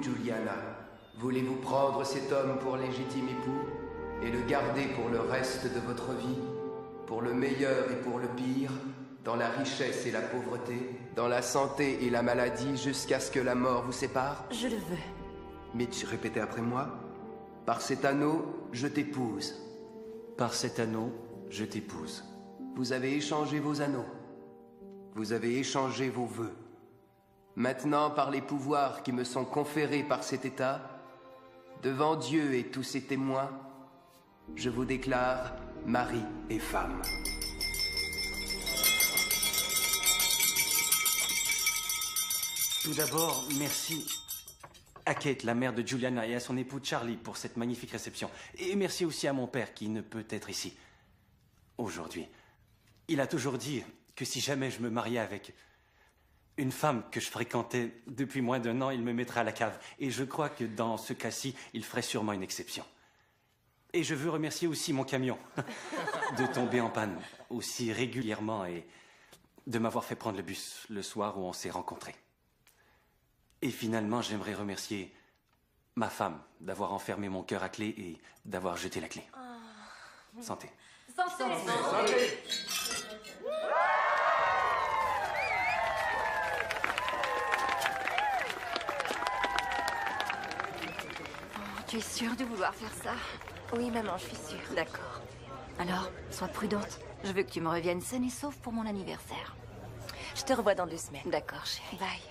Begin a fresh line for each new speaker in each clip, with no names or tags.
Juliana? Voulez-vous prendre cet homme pour légitime époux et le garder pour le reste de votre vie, pour le meilleur et pour le pire, dans la richesse et la pauvreté, dans la santé et la maladie, jusqu'à ce que la mort vous sépare?
Je le veux.
Mitch, répétez après moi. Par cet anneau, je t'épouse.
Par cet anneau, je t'épouse.
Vous avez échangé vos anneaux. Vous avez échangé vos vœux. Maintenant, par les pouvoirs qui me sont conférés par cet État, devant Dieu et tous ses témoins, je vous déclare mari et femme.
Tout d'abord, merci à Kate, la mère de Juliana, et à son époux Charlie pour cette magnifique réception. Et merci aussi à mon père qui ne peut être ici aujourd'hui. Il a toujours dit que si jamais je me mariais avec une femme que je fréquentais depuis moins d'1 an, il me mettrait à la cave. Et je crois que dans ce cas-ci, il ferait sûrement une exception. Et je veux remercier aussi mon camion de tomber en panne aussi régulièrement et de m'avoir fait prendre le bus le soir où on s'est rencontrés. Et finalement, j'aimerais remercier ma femme d'avoir enfermé mon cœur à clé et d'avoir jeté la clé. Santé.
Santé.
Santé.
Tu es sûre de vouloir faire ça?
Oui, maman, je suis sûre.
D'accord. Alors, sois prudente. Je veux que tu me reviennes saine et sauve pour mon anniversaire.
Je te revois dans 2 semaines.
D'accord, chérie.
Bye.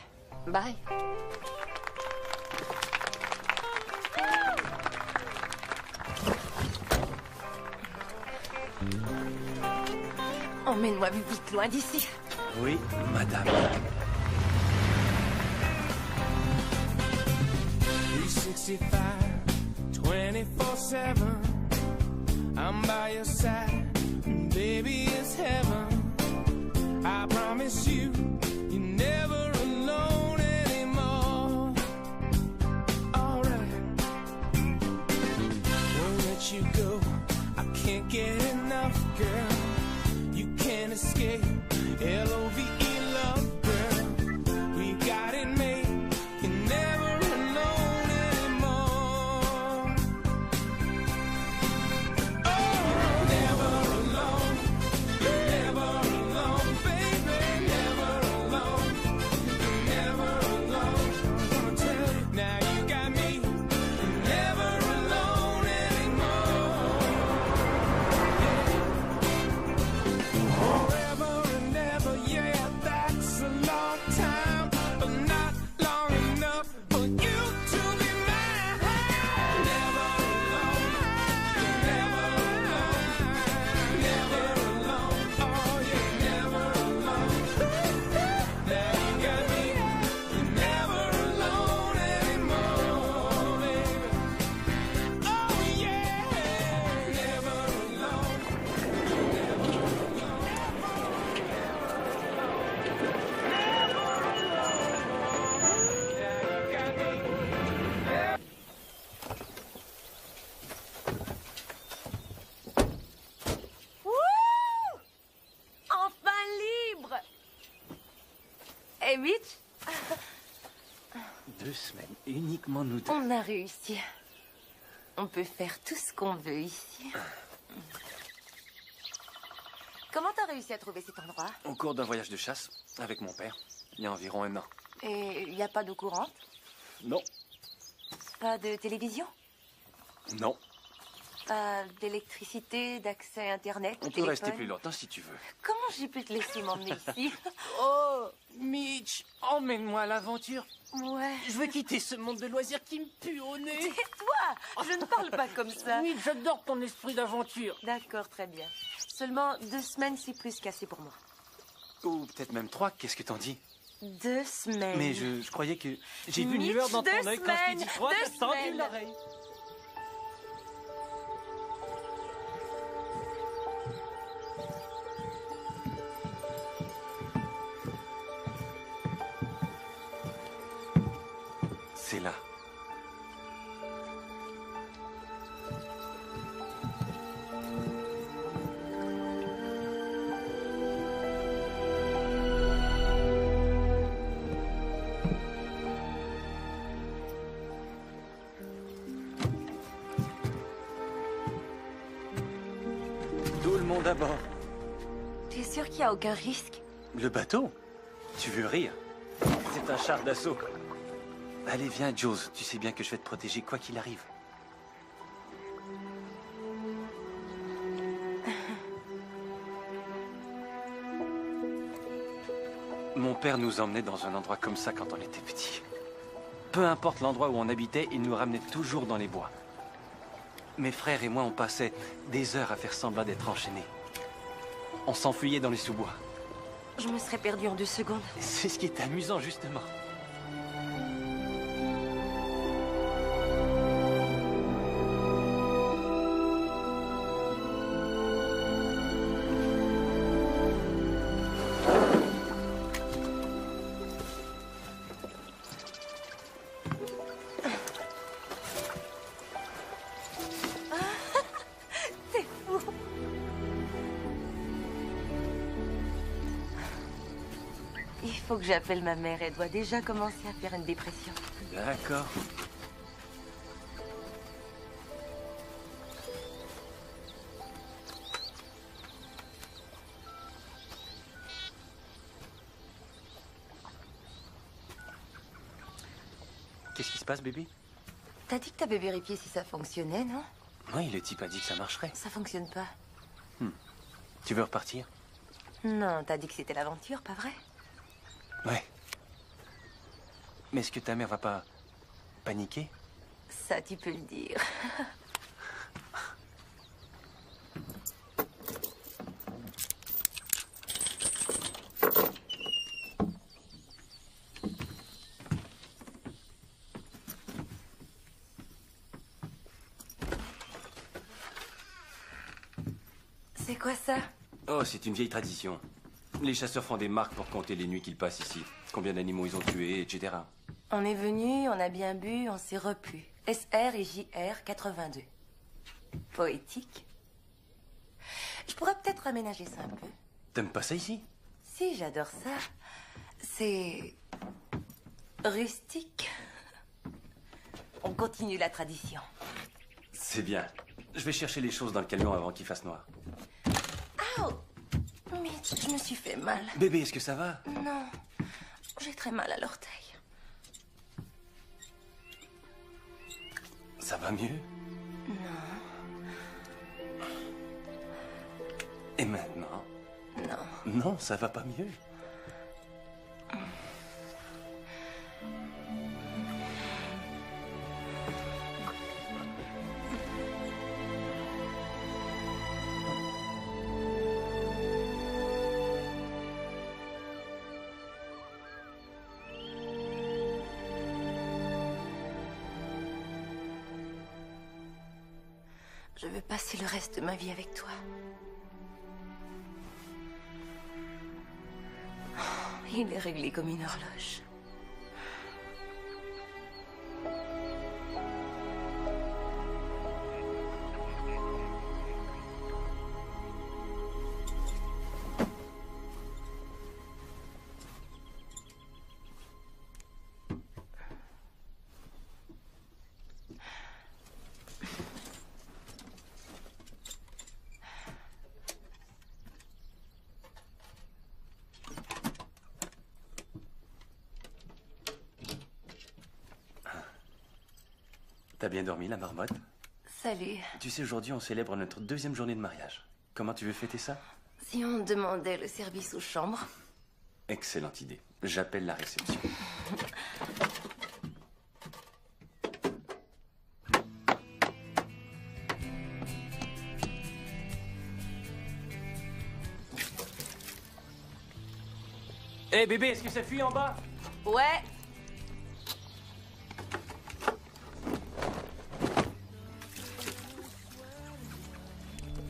Bye.
Emmène-moi vite loin d'ici.
Oui, madame.
365, 24/7. I'm by your side, baby, it's heaven. I promise you, you're never alone anymore. Alright, won't let you go. I can't get enough, girl. You can't escape. L-O-V-E, love, girl. We got it made. You're never alone anymore. Oh, never alone. You're never alone, baby. Never alone. You're never alone. I'm gonna tell you now, you got me. You're never alone anymore. Forever and ever, yeah, that's a long time, but not long enough for you to be mine. Never alone, never alone, never alone. Oh yeah, never alone. Now you got me. You're never alone anymore, baby. Oh yeah, never alone.
Wouh! Enfin libre! Et Mitch,
2 semaines, uniquement nous deux.
on a réussi. On peut faire tout ce qu'on veut ici. Comment t'as réussi à trouver cet endroit?
Au cours d'un voyage de chasse avec mon père, il y a environ 1 an.
Et il n'y a pas d'eau courante?
Non,
Pas de télévision?
non.
Pas d'électricité, d'accès à Internet?
On peut
téléphone?
rester plus longtemps si tu veux.
Comment j'ai pu te laisser m'emmener ici?
Oh, Mitch, emmène-moi à l'aventure.
Ouais.
Je veux quitter ce monde de loisirs qui me pue au nez.
Tais-toi! Je ne parle pas comme ça.
Oui, j'adore ton esprit d'aventure.
D'accord, très bien. Seulement 2 semaines, c'est plus qu'assez pour moi.
Ou peut-être même 3, qu'est-ce que t'en dis?
2 semaines.
Mais je croyais que... J'ai vu une
Mitch,
lueur dans ton
2
œil quand je t'ai dit
semaines,
3,
2
t'as tendu
semaines.
l'oreille. C'est là. le monde à bord.
Tu es sûr qu'il n'y a aucun risque?
Le bateau? Tu veux rire? C'est un char d'assaut. Allez, viens, Jules. Tu sais bien que je vais te protéger quoi qu'il arrive. Mon père nous emmenait dans un endroit comme ça quand on était petit. Peu importe l'endroit où on habitait, il nous ramenait toujours dans les bois. Mes frères et moi, on passait des heures à faire semblant d'être enchaînés. On s'enfuyait dans les sous-bois.
Je me serais perdue en 2 secondes.
C'est ce qui est amusant, justement.
Il faut que j'appelle ma mère. Elle doit déjà commencer à faire une dépression.
D'accord. Qu'est-ce qui se passe, bébé?
T'as dit que t'avais vérifié si ça fonctionnait, non?
Oui, le type a dit que ça marcherait.
Ça fonctionne pas.
Tu veux repartir?
Non, t'as dit que c'était l'aventure, pas vrai?
Ouais. Mais est-ce que ta mère va pas paniquer?
Ça, tu peux le dire. C'est quoi ça?
Oh, c'est une vieille tradition. Les chasseurs font des marques pour compter les nuits qu'ils passent ici. Combien d'animaux ils ont tués, etc.
On est venu, on a bien bu, on s'est repus. SR et JR 82. Poétique. Je pourrais peut-être aménager ça un peu.
T'aimes pas ça ici?
Si, j'adore ça. C'est rustique. On continue la tradition.
C'est bien. Je vais chercher les choses dans le camion avant qu'il fasse noir.
Ow! Mais je me suis fait mal.
Bébé, est-ce que ça va?
Non, j'ai très mal à l'orteil.
Ça va mieux?
Non.
Et maintenant?
Non.
Non, ça va pas mieux.
Je veux passer le reste de ma vie avec toi. Oh, il est réglé comme une horloge.
T'as bien dormi, la marmotte?
Salut.
Tu sais, aujourd'hui, on célèbre notre 2e journée de mariage. Comment tu veux fêter ça?
Si on demandait le service aux chambres.
Excellente idée. J'appelle la réception. Hé, bébé, est-ce que ça fuit en bas?
Ouais.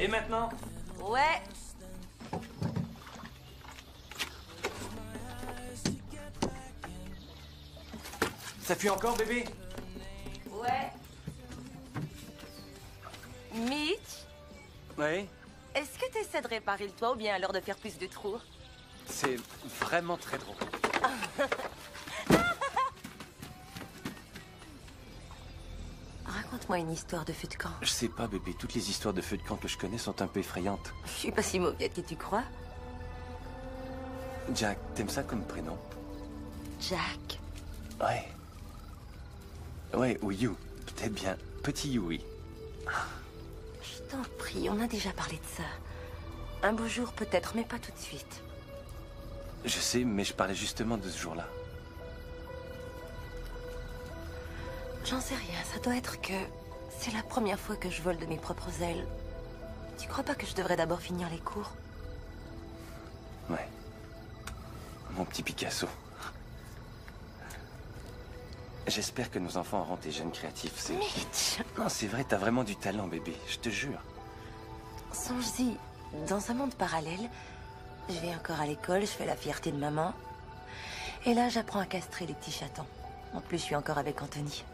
Et maintenant?
Ouais.
Ça fuit encore, bébé?
Ouais. Mitch,
Oui.
est-ce que tu essaies de réparer le toit ou bien alors de faire plus de trous?
C'est vraiment très drôle.
Raconte-moi une histoire de feu de camp.
Je sais pas, bébé. Toutes les histoires de feu de camp que je connais sont un peu effrayantes.
Je suis pas si mauvaise que tu crois.
Jack, t'aimes ça comme prénom?
Jack.
Ouais. Ouais, ou You. Peut-être bien. Petit You, oui.
Je t'en prie, on a déjà parlé de ça. Un beau jour peut-être, mais pas tout de suite.
Je sais, mais je parlais justement de ce jour-là.
J'en sais rien, ça doit être que c'est la première fois que je vole de mes propres ailes. Tu crois pas que je devrais d'abord finir les cours?
Ouais. Mon petit Picasso. J'espère que nos enfants auront tes gènes créatifs. C'est...
Mitch!
Non, c'est vrai, t'as vraiment du talent, bébé. Je te jure.
Songe-y, dans un monde parallèle, je vais encore à l'école, je fais la fierté de maman. Et là, j'apprends à castrer les petits chatons. En plus, je suis encore avec Anthony.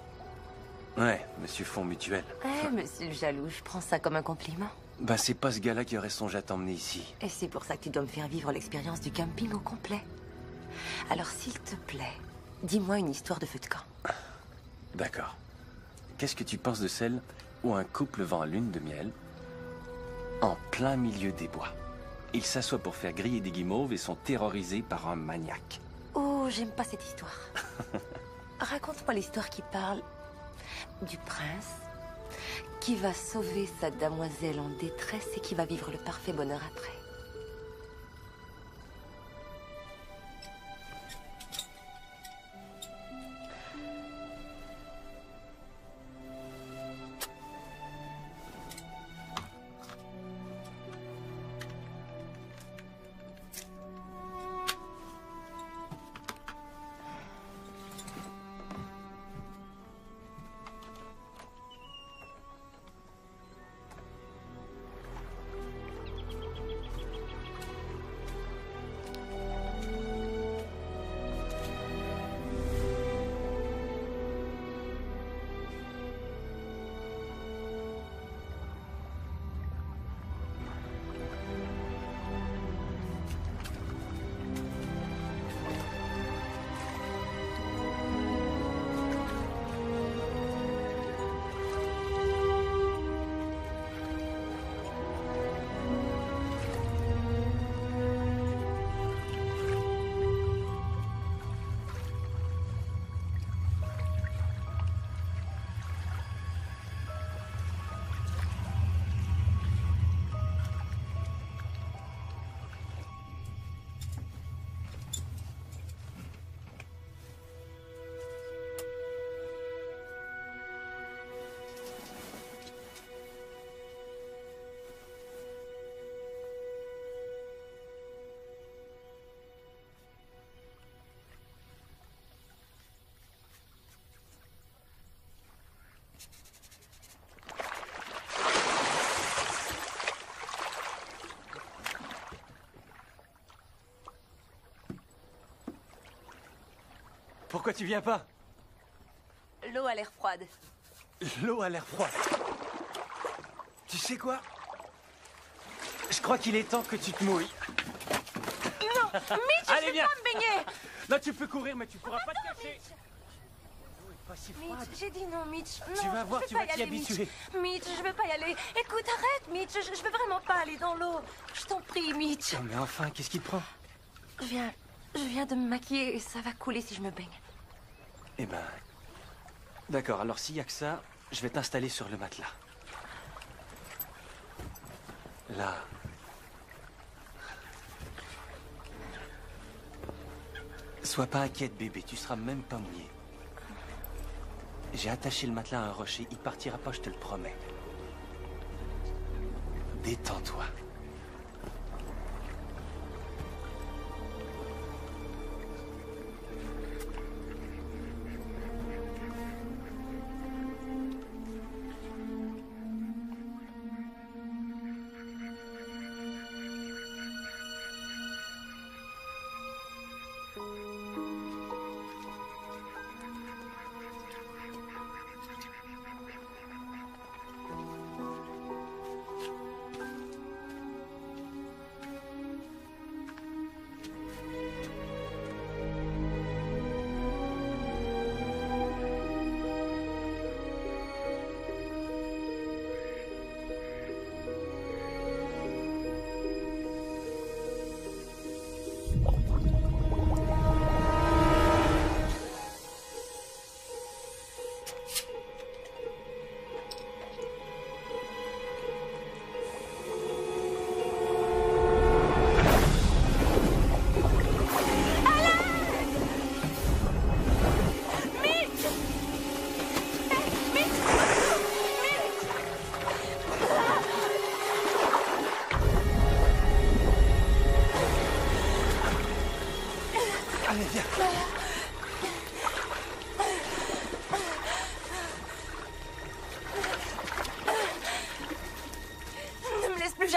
Ouais, monsieur Fonds Mutuel.
Monsieur le jaloux, je prends ça comme un compliment.
Bah, c'est pas ce gars-là qui aurait songé à t'emmener ici.
Et c'est pour ça que tu dois me faire vivre l'expérience du camping au complet. Alors, s'il te plaît, dis-moi une histoire de feu de camp.
D'accord. Qu'est-ce que tu penses de celle où un couple va en lune de miel en plein milieu des bois? Ils s'assoient pour faire griller des guimauves et sont terrorisés par un maniaque.
Oh, j'aime pas cette histoire. Raconte-moi l'histoire qui parle du prince qui va sauver sa damoiselle en détresse et qui va vivre le parfait bonheur après.
Pourquoi tu viens pas?
L'eau a l'air froide.
L'eau a l'air froide. Tu sais quoi? Je crois qu'il est temps que tu te mouilles.
Non, Mitch,
Allez,
je vais
viens.
pas me baigner.
Non, tu peux courir, mais tu pourras pas te cacher. L'eau est pas si froide.
Mitch, j'ai dit non, Mitch. Non,
Tu vas voir,
je
tu
veux
vas
pas y
t'y
aller,
habituer.
Mitch, je veux pas y aller. Écoute, arrête, Mitch. Je veux vraiment pas aller dans l'eau. Je t'en prie, Mitch.
Non, mais enfin, qu'est-ce qui te prend?
Je viens de me maquiller et ça va couler si je me baigne.
Eh ben... D'accord, alors s'il y a que ça, je vais t'installer sur le matelas. Là. Sois pas inquiète, bébé, tu seras même pas mouillé. J'ai attaché le matelas à un rocher, il partira pas, je te le promets. Détends-toi.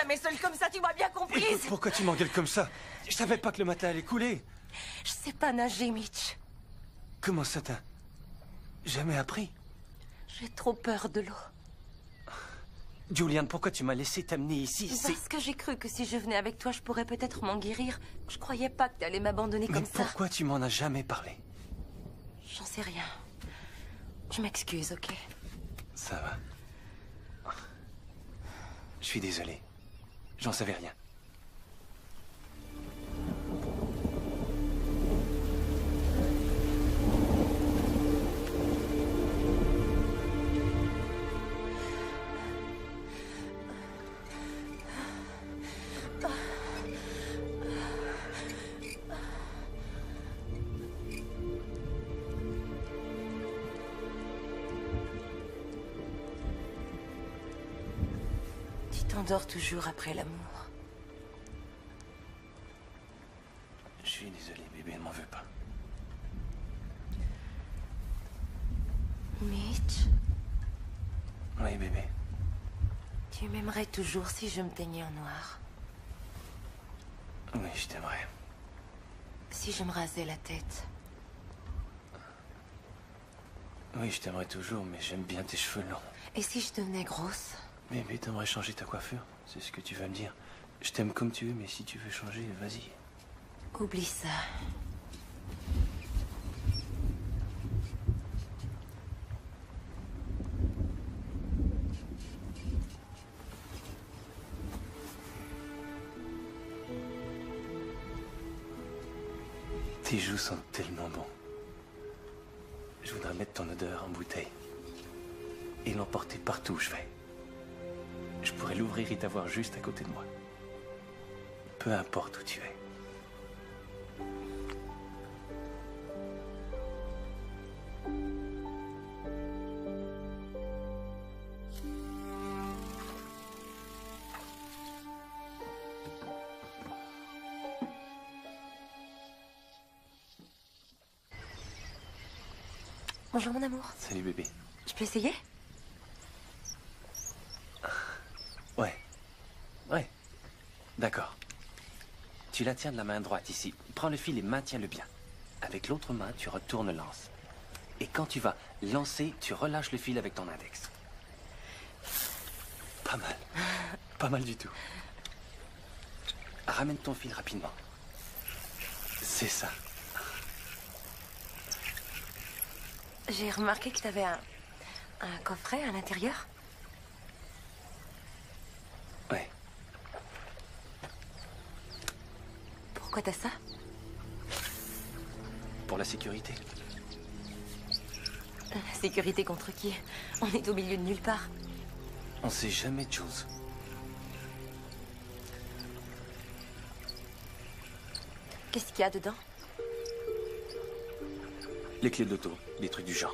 jamais seule comme ça, tu m'as bien comprise.
Écoute, pourquoi tu m'engueules comme ça? Je savais pas que le matin allait couler.
Je sais pas nager, Mitch.
Comment ça t'as jamais appris?
J'ai trop peur de l'eau.
Julian, pourquoi tu m'as laissé t'amener ici?
Parce que j'ai cru que si je venais avec toi, je pourrais peut-être m'en guérir. Je croyais pas que t'allais m'abandonner
Mais
comme ça.
pourquoi tu m'en as jamais parlé?
J'en sais rien. Je m'excuse, ok?
Ça va. Je suis désolé. J'en savais rien.
Tu t'endors toujours après l'amour.
Je suis désolé, bébé, ne m'en veux pas.
Mitch,
Oui, bébé.
tu m'aimerais toujours si je me teignais en noir.
Oui, je t'aimerais.
Si je me rasais la tête.
Oui, je t'aimerais toujours, mais j'aime bien tes cheveux longs.
Et si je devenais grosse?
Bébé, t'aimerais changer ta coiffure? C'est ce que tu vas me dire. Je t'aime comme tu es, mais si tu veux changer, vas-y.
Oublie ça.
Tes joues sentent tellement bon. Je voudrais mettre ton odeur en bouteille et l'emporter partout où je vais. Je pourrais l'ouvrir et t'avoir juste à côté de moi. Peu importe où tu es.
Bonjour mon amour.
Salut bébé.
Je peux essayer?
Ouais. Ouais. D'accord. Tu la tiens de la main droite ici. Prends le fil et maintiens-le bien. Avec l'autre main, tu retournes l'anse. Et quand tu vas lancer, tu relâches le fil avec ton index. Pas mal. Pas mal du tout. Ramène ton fil rapidement. C'est ça.
J'ai remarqué que t'avais un coffret à l'intérieur.
Ouais.
Pourquoi t'as ça?
Pour la sécurité.
Sécurité contre qui? On est au milieu de nulle part.
On sait jamais de choses.
Qu'est-ce qu'il y a dedans?
Les clés de l'auto, des trucs du genre.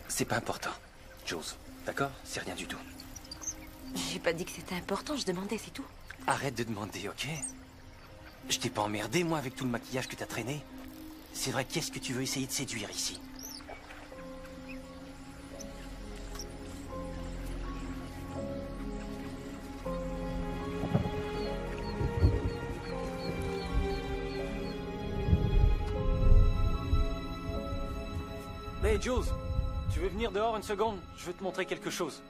C'est pas important, Jules. D'accord? C'est rien du tout.
J'ai pas dit que c'était important, je demandais, c'est tout.
Arrête de demander, ok? Je t'ai pas emmerdé, moi, avec tout le maquillage que t'as traîné. C'est vrai, qu'est-ce que tu veux essayer de séduire ici? Hey, Jules, tu veux venir dehors une seconde? Je veux te montrer quelque chose.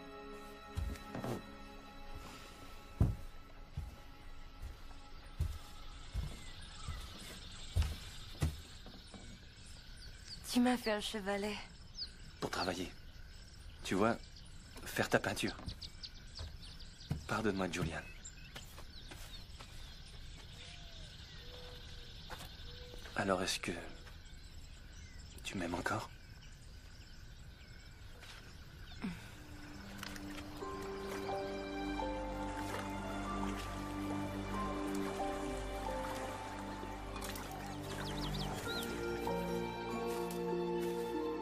Tu m'as fait un chevalet.
Pour travailler. Tu vois, faire ta peinture. Pardonne-moi, Julian. Alors, est-ce que tu m'aimes encore?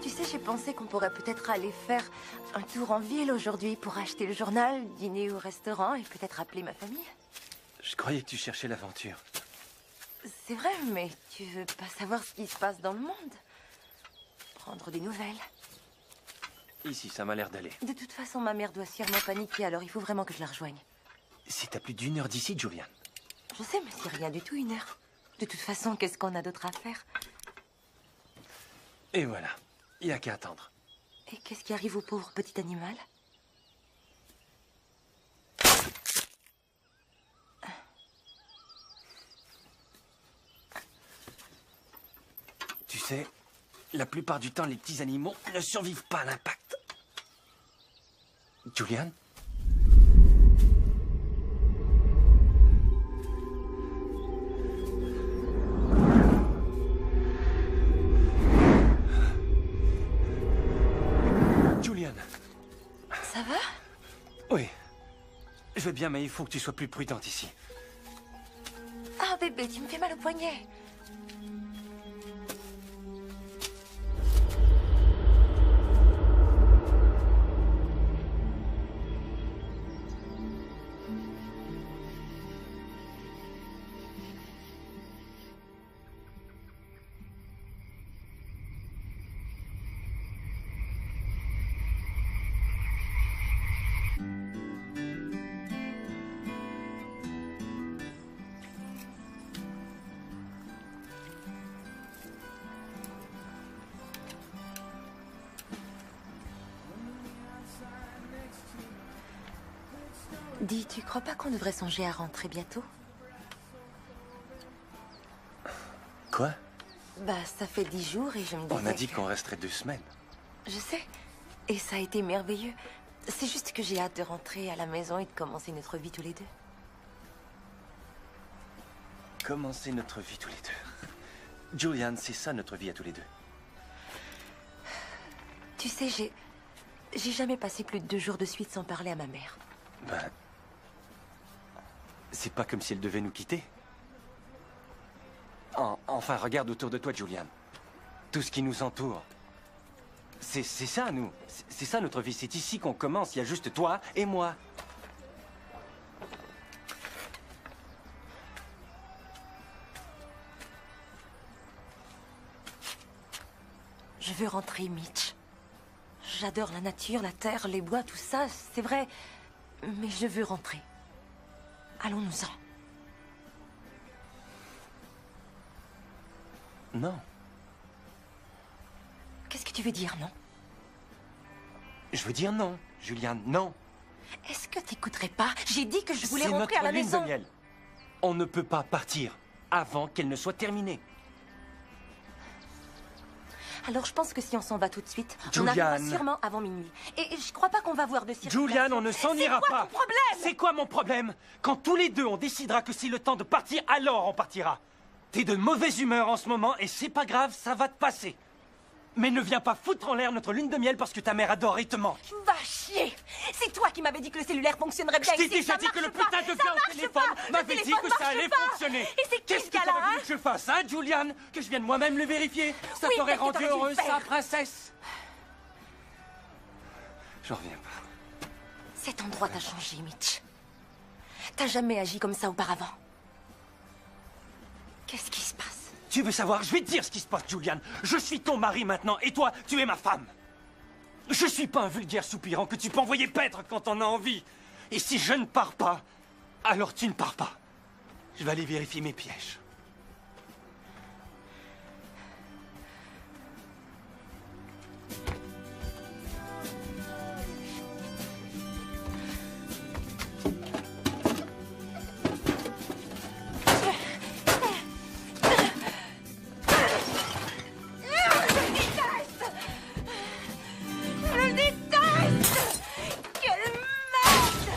Tu sais, j'ai pensé qu'on pourrait peut-être aller faire un tour en ville aujourd'hui pour acheter le journal, dîner au restaurant et peut-être appeler ma famille.
Je croyais que tu cherchais l'aventure.
C'est vrai, mais tu veux pas savoir ce qui se passe dans le monde? prendre des nouvelles.
Ici, ça m'a l'air d'aller.
De toute façon, ma mère doit sûrement paniquer, alors il faut vraiment que je la rejoigne.
C'est à plus d'1 heure d'ici, Julian.
Je sais, mais c'est rien du tout, 1 heure. De toute façon, qu'est-ce qu'on a d'autre à faire?
Et voilà. Il n'y a qu'à attendre.
Et qu'est-ce qui arrive au pauvre petit animal?
Tu sais, la plupart du temps, les petits animaux ne survivent pas à l'impact. Julian? Julian?
Ça va?
Oui. Je vais bien, mais il faut que tu sois plus prudente ici.
Ah, bébé, tu me fais mal au poignet. Dis, tu crois pas qu'on devrait songer à rentrer bientôt?
Quoi?
Bah, ça fait 10 jours et je me disais
On a dit
que-
qu'on resterait 2 semaines.
Je sais. Et ça a été merveilleux. C'est juste que j'ai hâte de rentrer à la maison et de commencer notre vie tous les deux.
Commencer notre vie tous les deux. Julian, c'est ça notre vie à tous les deux.
Tu sais, j'ai jamais passé plus de 2 jours de suite sans parler à ma mère.
Ben... C'est pas comme si elle devait nous quitter. Enfin, regarde autour de toi, Julian. Tout ce qui nous entoure. C'est ça, nous. C'est ça, notre vie. C'est ici qu'on commence. Il y a juste toi et moi.
Je veux rentrer, Mitch. J'adore la nature, la terre, les bois, tout ça, c'est vrai. Mais je veux rentrer. Allons-nous-en.
Non.
Qu'est-ce que tu veux dire, non?
Je veux dire non, Julian, non.
Est-ce que t'écouterais pas? J'ai dit que je voulais
C'est
rentrer à la
notre lune
maison.
de miel. On ne peut pas partir avant qu'elle ne soit terminée.
Alors je pense que si on s'en va tout de suite, on
Julian.
arrivera sûrement avant minuit. Et je crois pas qu'on va voir de circulation.
Julian, on ne s'en ira
C'est quoi
pas.
ton problème?
C'est quoi mon problème? Quand tous les deux on décidera que c'est le temps de partir, alors on partira. T'es de mauvaise humeur en ce moment et c'est pas grave, ça va te passer. Mais ne viens pas foutre en l'air notre lune de miel parce que ta mère adore et te manque.
Va chier! C'est toi qui m'avais dit que le cellulaire fonctionnerait bien
Je t'ai
ici,
déjà
ça
dit que le
marche pas,
putain de
ça
gars au
marche
téléphone
pas, le
m'avait dit
téléphone
que ça
marche
allait
pas.
fonctionner.
Et c'est qui
Qu'est-ce
ce
que
gars-là,
t'aurais voulu
hein?
que je fasse, hein, Julian? Que je vienne moi-même le vérifier? Ça
Oui,
t'aurait
mais que
rendu
t'aurais dû le
heureuse,
faire.
sa princesse? J'en reviens pas.
Cet endroit t'a changé, Mitch. T'as jamais agi comme ça auparavant. Qu'est-ce qui se passe?
Tu veux savoir? Je vais te dire ce qui se passe, Julian. Je suis ton mari maintenant, et toi, tu es ma femme. Je suis pas un vulgaire soupirant que tu peux envoyer paître quand on a envie. Et si je ne pars pas, alors tu ne pars pas. Je vais aller vérifier mes pièges.
Je déteste! Quelle merde!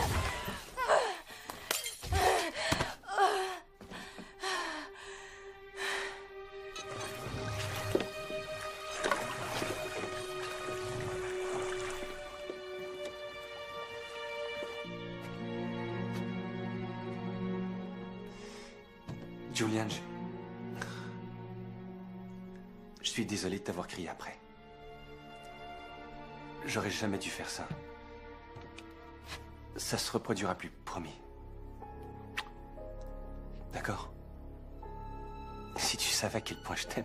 Julian, je suis désolé de t'avoir crié après. J'aurais jamais dû faire ça. Ça se reproduira plus, promis. D'accord? Si tu savais à quel point je t'aime.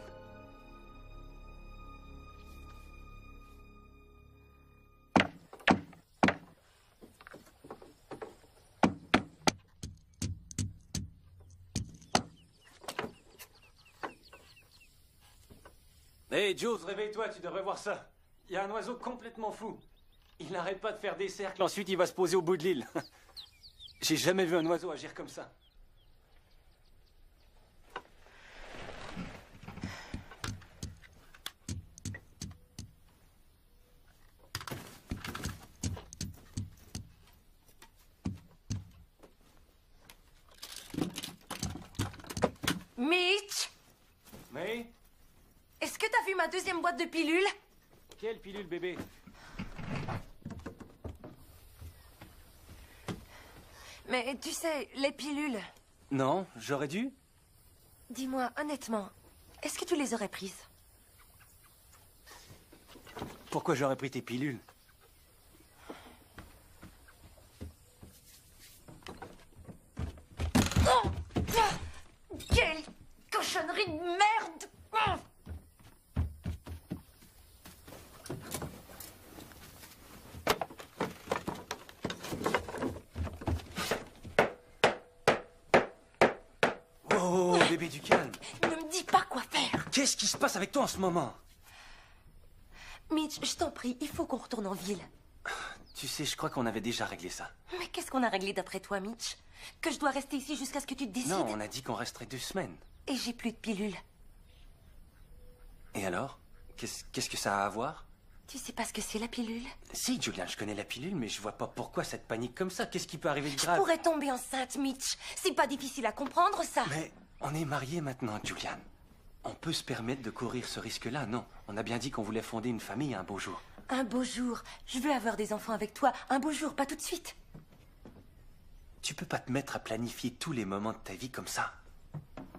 Hey, Jules, réveille-toi, tu devrais voir ça. Il y a un oiseau complètement fou. Il n'arrête pas de faire des cercles, ensuite il va se poser au bout de l'île. J'ai jamais vu un oiseau agir comme ça.
Mitch,
Mais
est-ce que t'as vu ma deuxième boîte de pilules?
quelle pilule, bébé?
Mais tu sais, les pilules...
Non, j'aurais dû.
Dis-moi, honnêtement, est-ce que tu les aurais prises?
Pourquoi j'aurais pris tes pilules?
Oh! Quelle cochonnerie de merde!
Oh, bébé, du calme.
Ne me dis pas quoi faire!
Qu'est-ce qui se passe avec toi en ce moment?
Mitch, je t'en prie, il faut qu'on retourne en ville.
Tu sais, je crois qu'on avait déjà réglé ça.
Mais qu'est-ce qu'on a réglé d'après toi, Mitch? Que je dois rester ici jusqu'à ce que tu te décides?
Non, on a dit qu'on resterait 2 semaines.
Et j'ai plus de pilules.
Et alors? Qu'est-ce que ça a à voir?
Tu sais pas ce que c'est la pilule?
Si, Julian, je connais la pilule, mais je vois pas pourquoi ça te panique comme ça. Qu'est-ce qui peut arriver de
Je
grave?
pourrais tomber enceinte, Mitch. C'est pas difficile à comprendre, ça.
Mais on est mariés maintenant, Julian. On peut se permettre de courir ce risque-là, non? On a bien dit qu'on voulait fonder une famille un beau jour.
Un beau jour. Je veux avoir des enfants avec toi. Un beau jour, pas tout de suite.
Tu peux pas te mettre à planifier tous les moments de ta vie comme ça.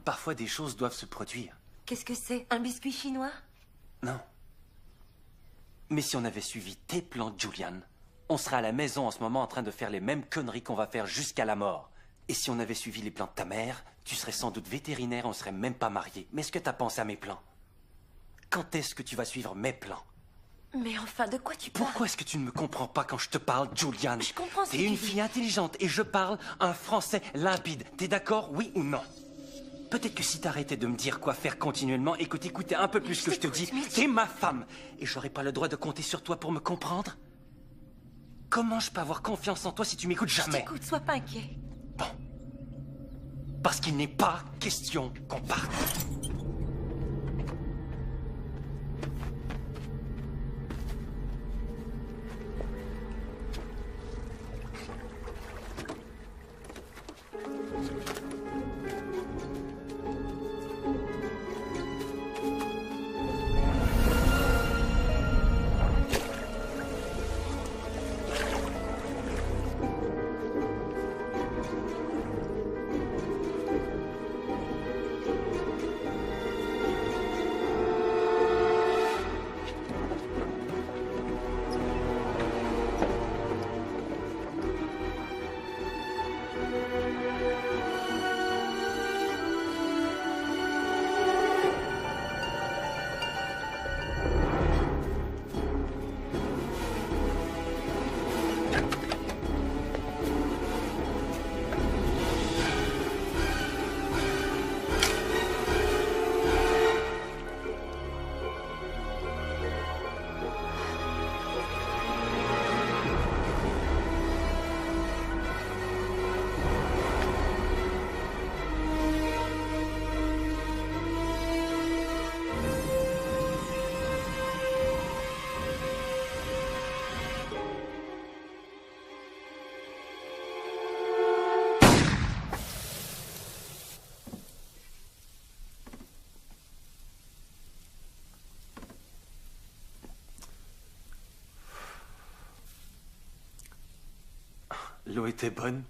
Parfois, des choses doivent se produire.
Qu'est-ce que c'est? Un biscuit chinois?
Non. Mais si on avait suivi tes plans, Julian, on serait à la maison en ce moment en train de faire les mêmes conneries qu'on va faire jusqu'à la mort. Et si on avait suivi les plans de ta mère, tu serais sans doute vétérinaire, on serait même pas mariés. Mais est-ce que t'as pensé à mes plans? Quand est-ce que tu vas suivre mes plans?
Mais enfin, de quoi tu parles?
Pourquoi est-ce que tu ne me comprends pas quand je te parle, Julian?
Je comprends ce que
T'es une
tu dis.
fille intelligente et je parle un français limpide. T'es d'accord, oui ou non? Peut-être que si t'arrêtais de me dire quoi faire continuellement et que t'écoutais un peu plus ce que je te dis,
t'écoute, Mitch.
t'es ma femme et j'aurais pas le droit de compter sur toi pour me comprendre? Comment je peux avoir confiance en toi si tu m'écoutes jamais?
Écoute, sois pas inquiet.
Bon. Parce qu'il n'est pas question qu'on parte. L'eau était bonne.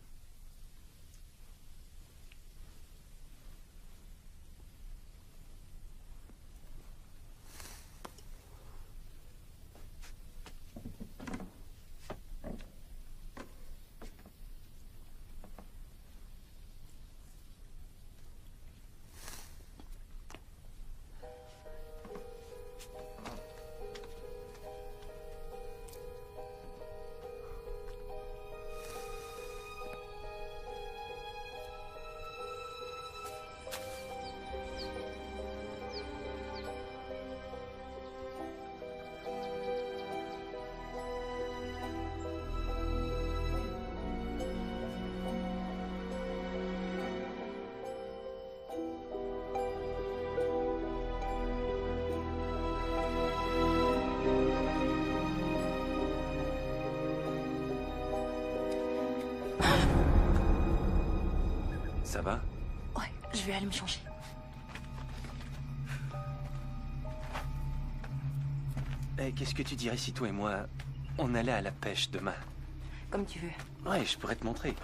Ça va?
Ouais, je vais aller me changer.
Eh, qu'est-ce que tu dirais si toi et moi, on allait à la pêche demain?
Comme tu veux.
Ouais, je pourrais te montrer.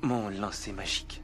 Mon lancer magique.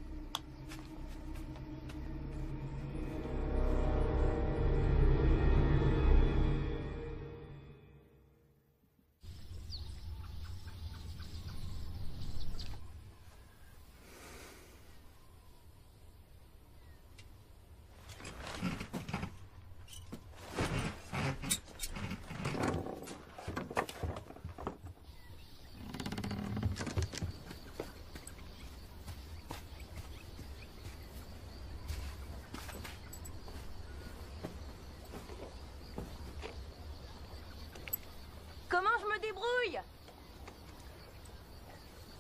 Comment je me débrouille?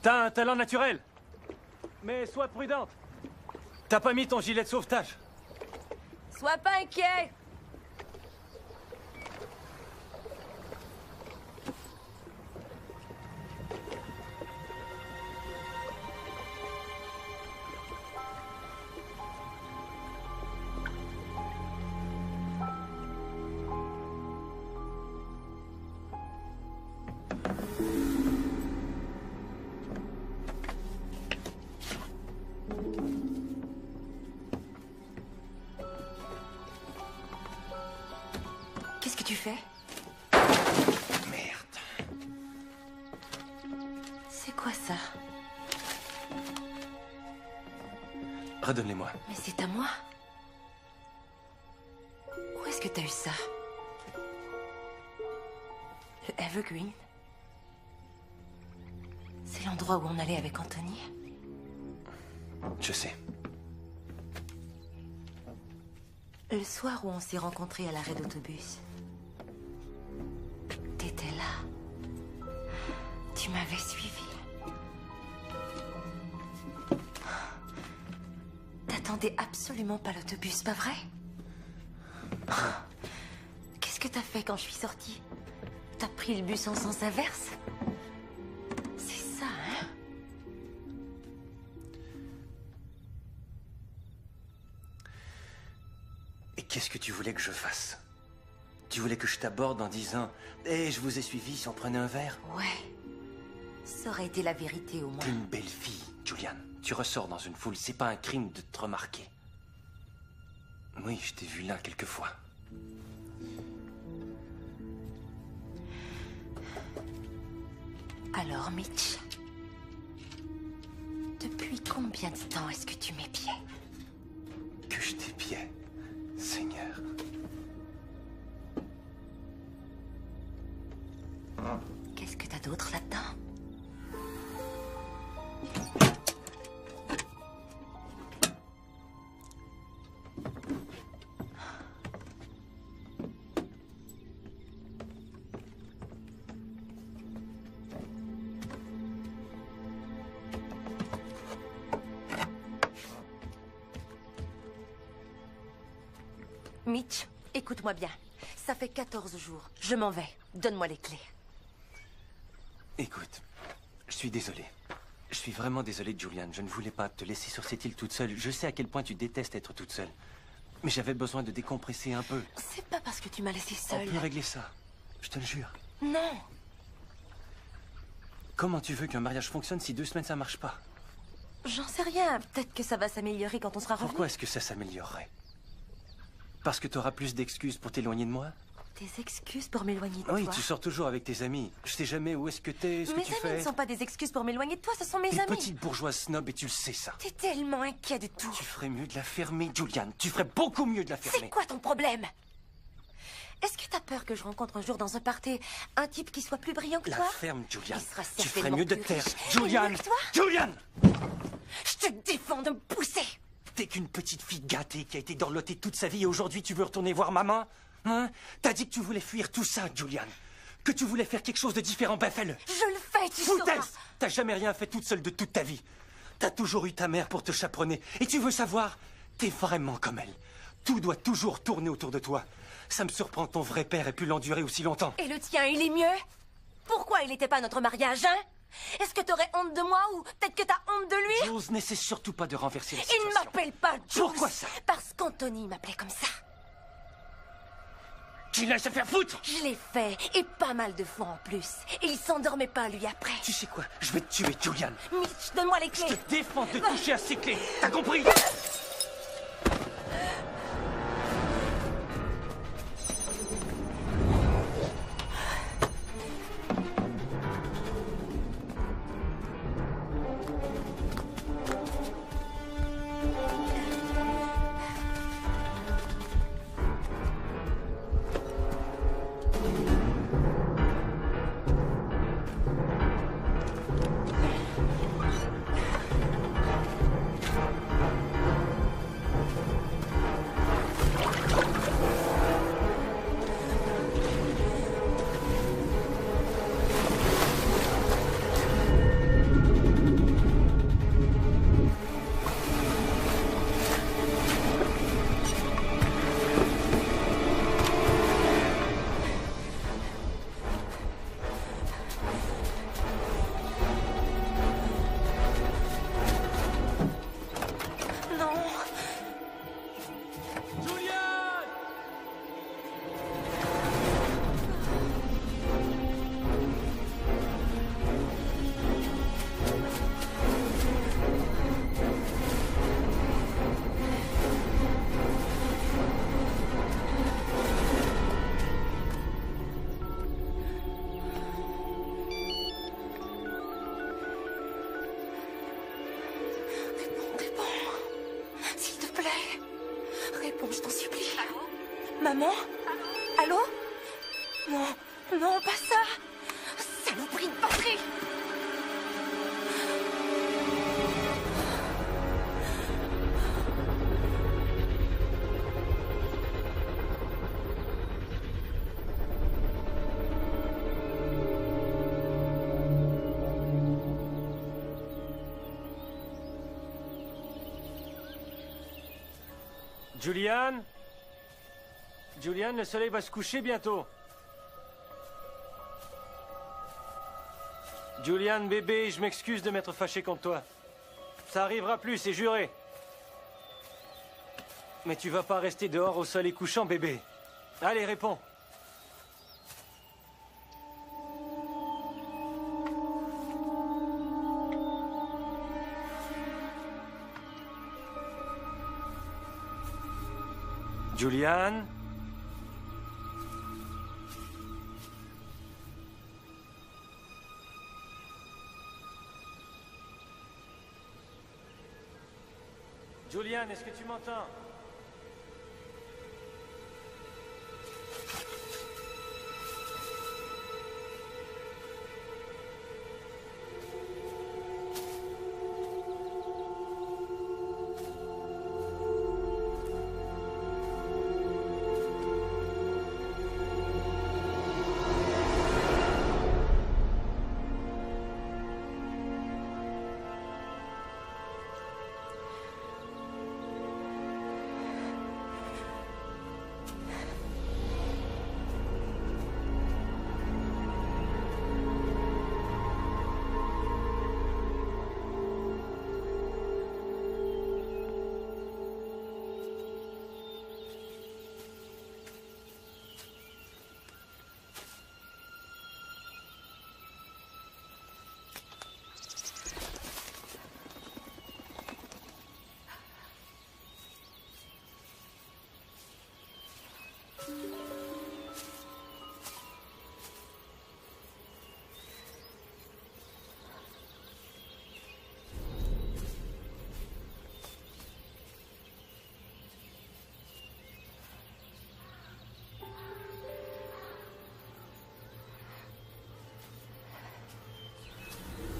T'as un talent naturel. Mais sois prudente. T'as pas mis ton gilet de sauvetage.
Sois pas inquiet. Qu'est-ce que tu fais?
Merde.
C'est quoi ça?
Redonne-les-moi.
Mais c'est à moi. Où est-ce que t'as eu ça? Le Evergreen? C'est l'endroit où on allait avec Anthony?
Je sais.
Le soir où on s'est rencontrés à l'arrêt d'autobus. T'étais là. Tu m'avais suivi. T'attendais absolument pas l'autobus, pas vrai? Qu'est-ce que t'as fait quand je suis sortie? T'as pris le bus en sens inverse? C'est ça, hein?
Et qu'est-ce que tu voulais que je fasse? Tu voulais que je t'aborde en disant « Eh, je vous ai suivi si on prenait un verre ?»
Ouais. Ça aurait été la vérité au moins.
T'es une belle fille, Julian. Tu ressors dans une foule, c'est pas un crime de te remarquer. Oui, je t'ai vu là quelquefois.
Alors, Mitch, depuis combien de temps est-ce que tu m'épiais?
Que je t'épiais, Seigneur.
Qu'est-ce que t'as d'autre là-dedans? Mitch, écoute-moi bien. Ça fait 14 jours. Je m'en vais. Donne-moi les clés.
Écoute, je suis désolé. Je suis vraiment désolé, Julian. Je ne voulais pas te laisser sur cette île toute seule. Je sais à quel point tu détestes être toute seule. Mais j'avais besoin de décompresser un peu.
C'est pas parce que tu m'as laissé
On
seule.
peut régler ça. Je te le jure.
Non.
Comment tu veux qu'un mariage fonctionne si 2 semaines ça marche pas?
J'en sais rien. Peut-être que ça va s'améliorer quand on sera revenu.
Pourquoi est-ce que ça s'améliorerait? Parce que tu auras plus d'excuses pour t'éloigner de moi?
Des excuses pour m'éloigner de
Oui,
toi.
tu sors toujours avec tes amis. Je sais jamais où est-ce que t'es, ce que
Mes
tu
amis
fais.
ne sont pas des excuses pour m'éloigner de toi, ce sont mes
T'es
amis.
petite bourgeoise snob et tu le sais ça.
T'es tellement inquiet de tout.
Tu ferais mieux de la fermer, Julian. Tu ferais beaucoup mieux de la fermer.
C'est quoi ton problème? Est-ce que t'as peur que je rencontre un jour dans un party un type qui soit plus brillant que
La
toi?
ferme, Julian.
Il sera
Tu ferais
certainement
mieux de
plus
te taire.
riche et
Julian!
mieux que toi.
Julian!
Je te défends de me pousser.
T'es qu'une petite fille gâtée qui a été dorlotée toute sa vie et aujourd'hui tu veux retourner voir maman? Hein? T'as dit que tu voulais fuir tout ça, Julian. Que tu voulais faire quelque chose de différent, ben fais-le.
Je le fais, tu sauras.
Foutaise! T'as jamais rien fait toute seule de toute ta vie. T'as toujours eu ta mère pour te chaperonner. Et tu veux savoir? T'es vraiment comme elle. Tout doit toujours tourner autour de toi. Ça me surprend que ton vrai père ait pu l'endurer aussi longtemps.
Et le tien, il est mieux? Pourquoi il n'était pas à notre mariage, hein? Est-ce que t'aurais honte de moi ou peut-être que t'as honte de lui?
Jules, n'essaie surtout pas de renverser la
Il
situation.
ne m'appelle pas Jules.
Pourquoi ça?
Parce qu'Anthony m'appelait comme ça.
Tu laisses se faire foutre!
Je l'ai fait, et pas mal de fois en plus. Et il s'endormait pas, lui, après.
Tu sais quoi? Je vais te tuer, Julian.
Mitch, donne-moi les
Je
clés.
te défends de toucher à ces clés. T'as compris?
Non.
Julian!
Réponds. S'il te plaît. Réponds, je t'en supplie. Allô? Maman? Allô? Non, pas ça. Saloperie de batterie.
Julian? Julian, le soleil va se coucher bientôt. Julian, bébé, je m'excuse de m'être fâché contre toi. Ça arrivera plus, c'est juré. Mais tu vas pas rester dehors au soleil couchant, bébé. Allez, réponds. Julian? Julian, est-ce que tu m'entends?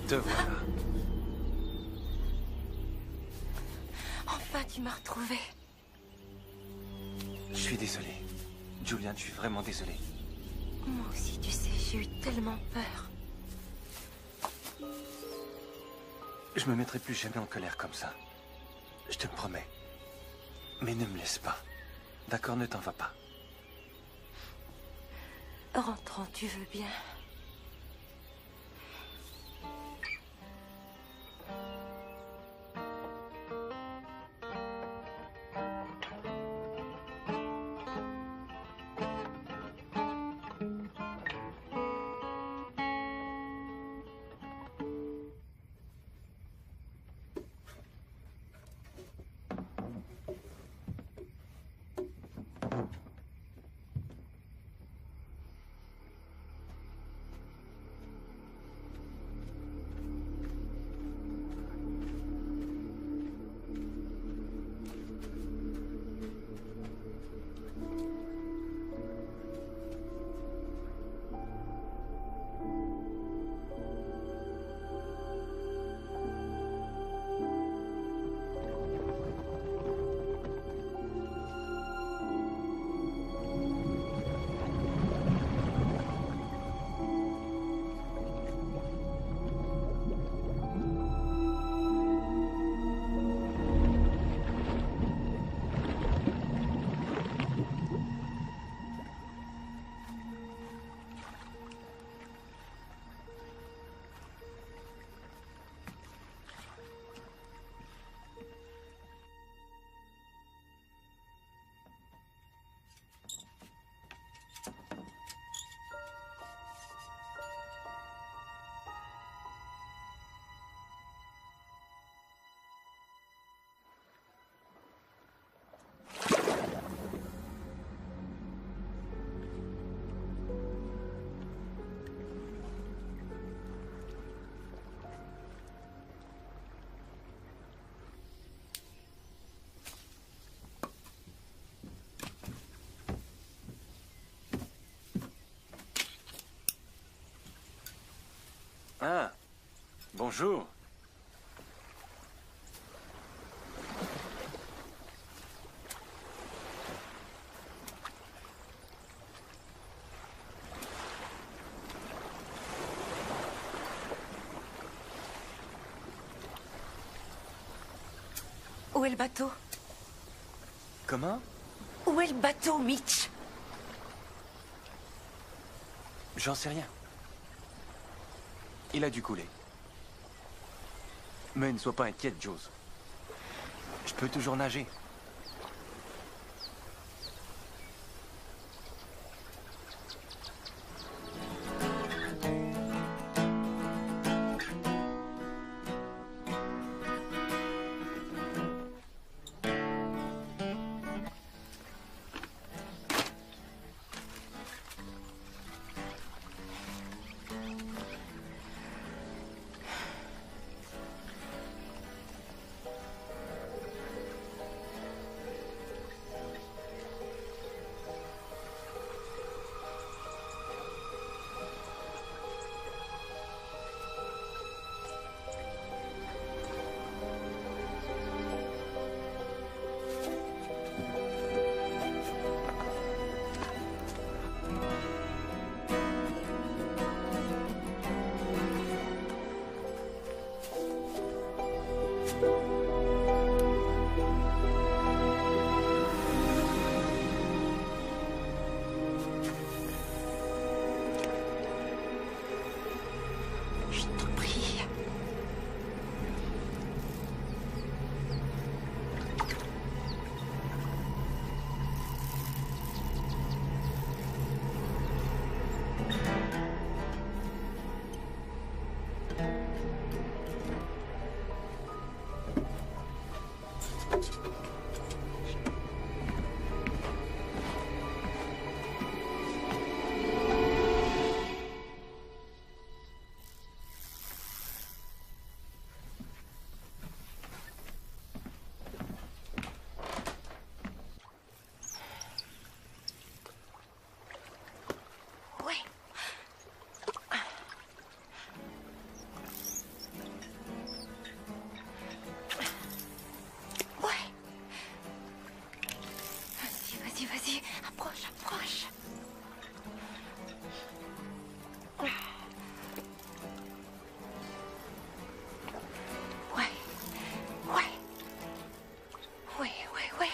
Te voilà.
Enfin, tu m'as retrouvée.
Je suis désolé. Julian, je suis vraiment désolé.
Moi aussi, tu sais, j'ai eu tellement peur.
Je me mettrai plus jamais en colère comme ça. Je te le promets. Mais ne me laisse pas. D'accord, ne t'en vas pas.
Rentrons, tu veux bien?
Ah, bonjour.
Où est le bateau?
Comment?
Où est le bateau, Mitch?
J'en sais rien. Il a dû couler. Mais ne sois pas inquiète, Jules. Je peux toujours nager.
Je t'en prie. Ouais. Ouais. Vas-y, vas-y. Approche. Ouais. Ouais.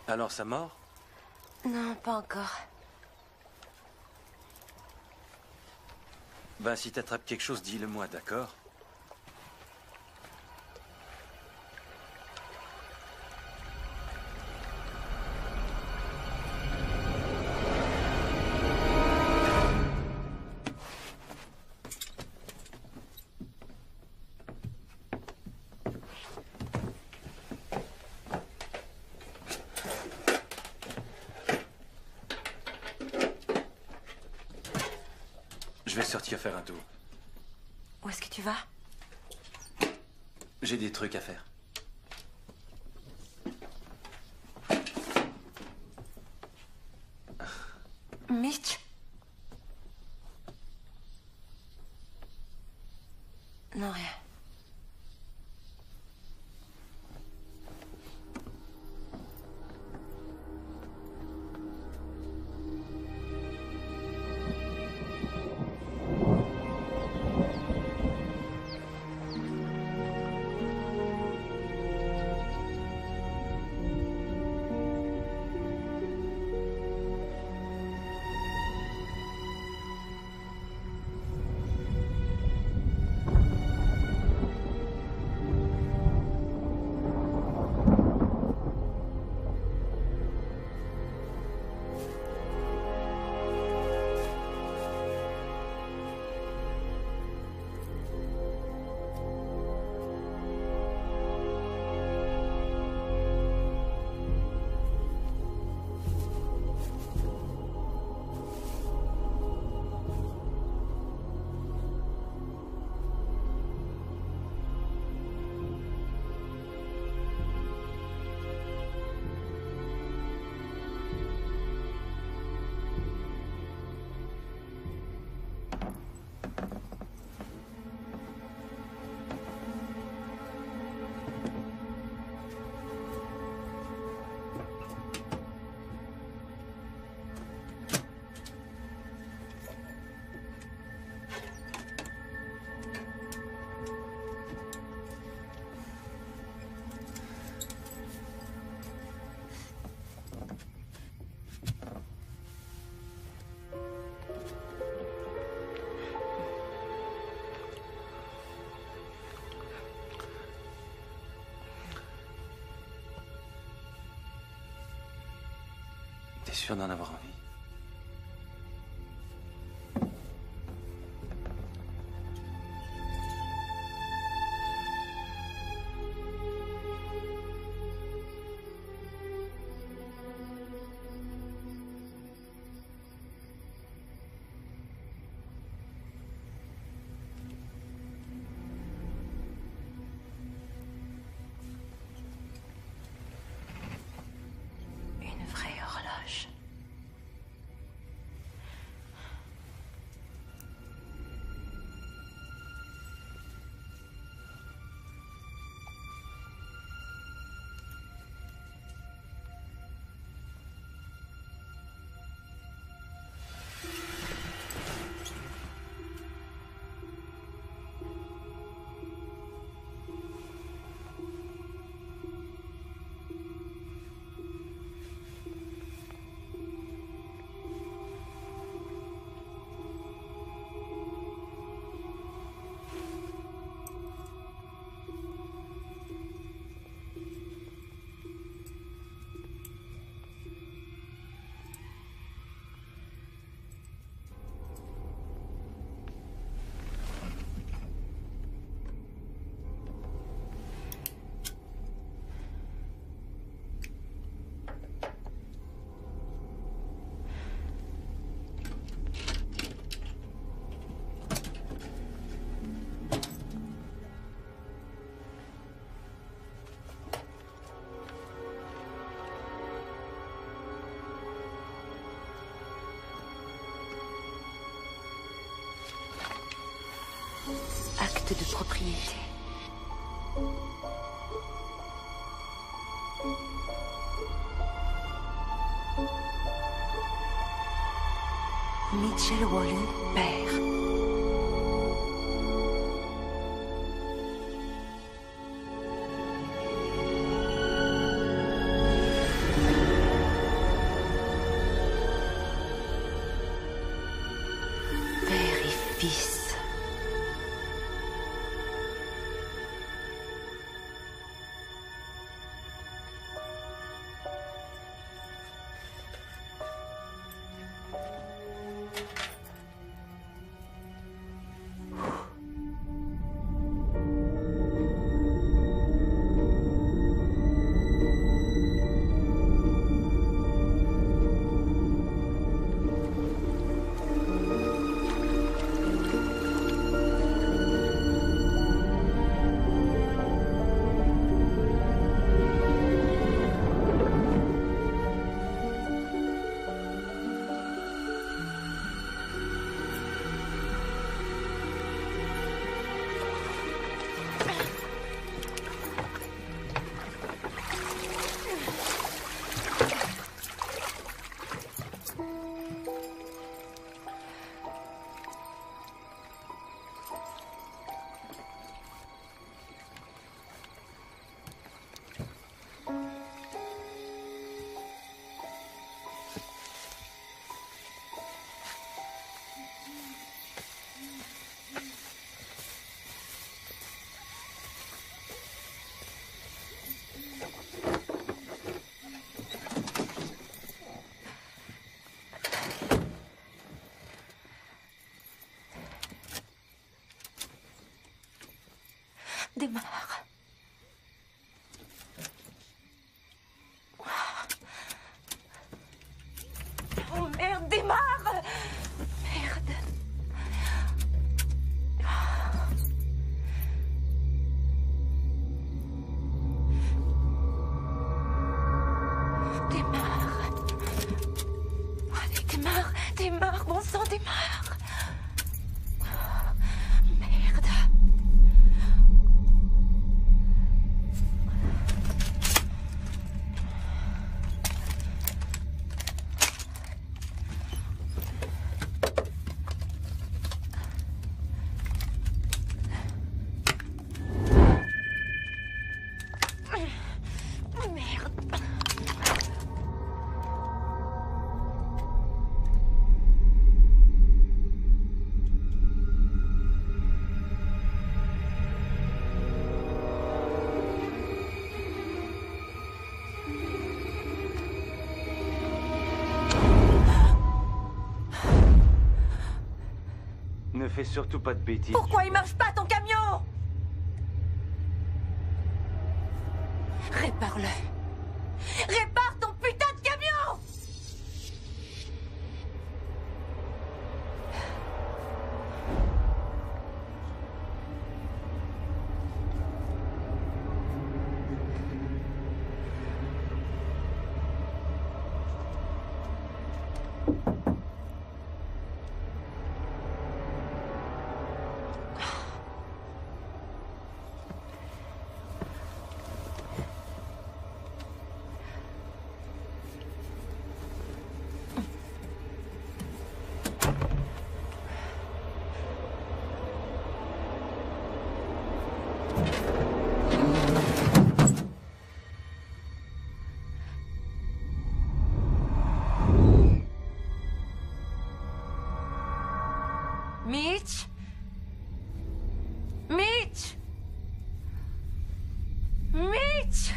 Alors, ça mord?
Non, pas encore.
Ben, si t'attrapes quelque chose, dis-le-moi, d'accord? Je vais sortir faire un tour.
Où est-ce que tu vas?
J'ai des trucs à faire.
Mitch? Non, rien.
sûr d'en avoir envie?
Une vraie horloge. Acte de propriété. Mitchell Wally, père. Père et fils. Démarre. Oh merde, démarre! Merde. Démarre. Allez, démarre, démarre, bon sang, démarre. Merde.
Fais surtout pas de bêtises.
Pourquoi il marche pas ton camion? Répare-le. Répare ton putain de camion! Mitch? Mitch? Mitch?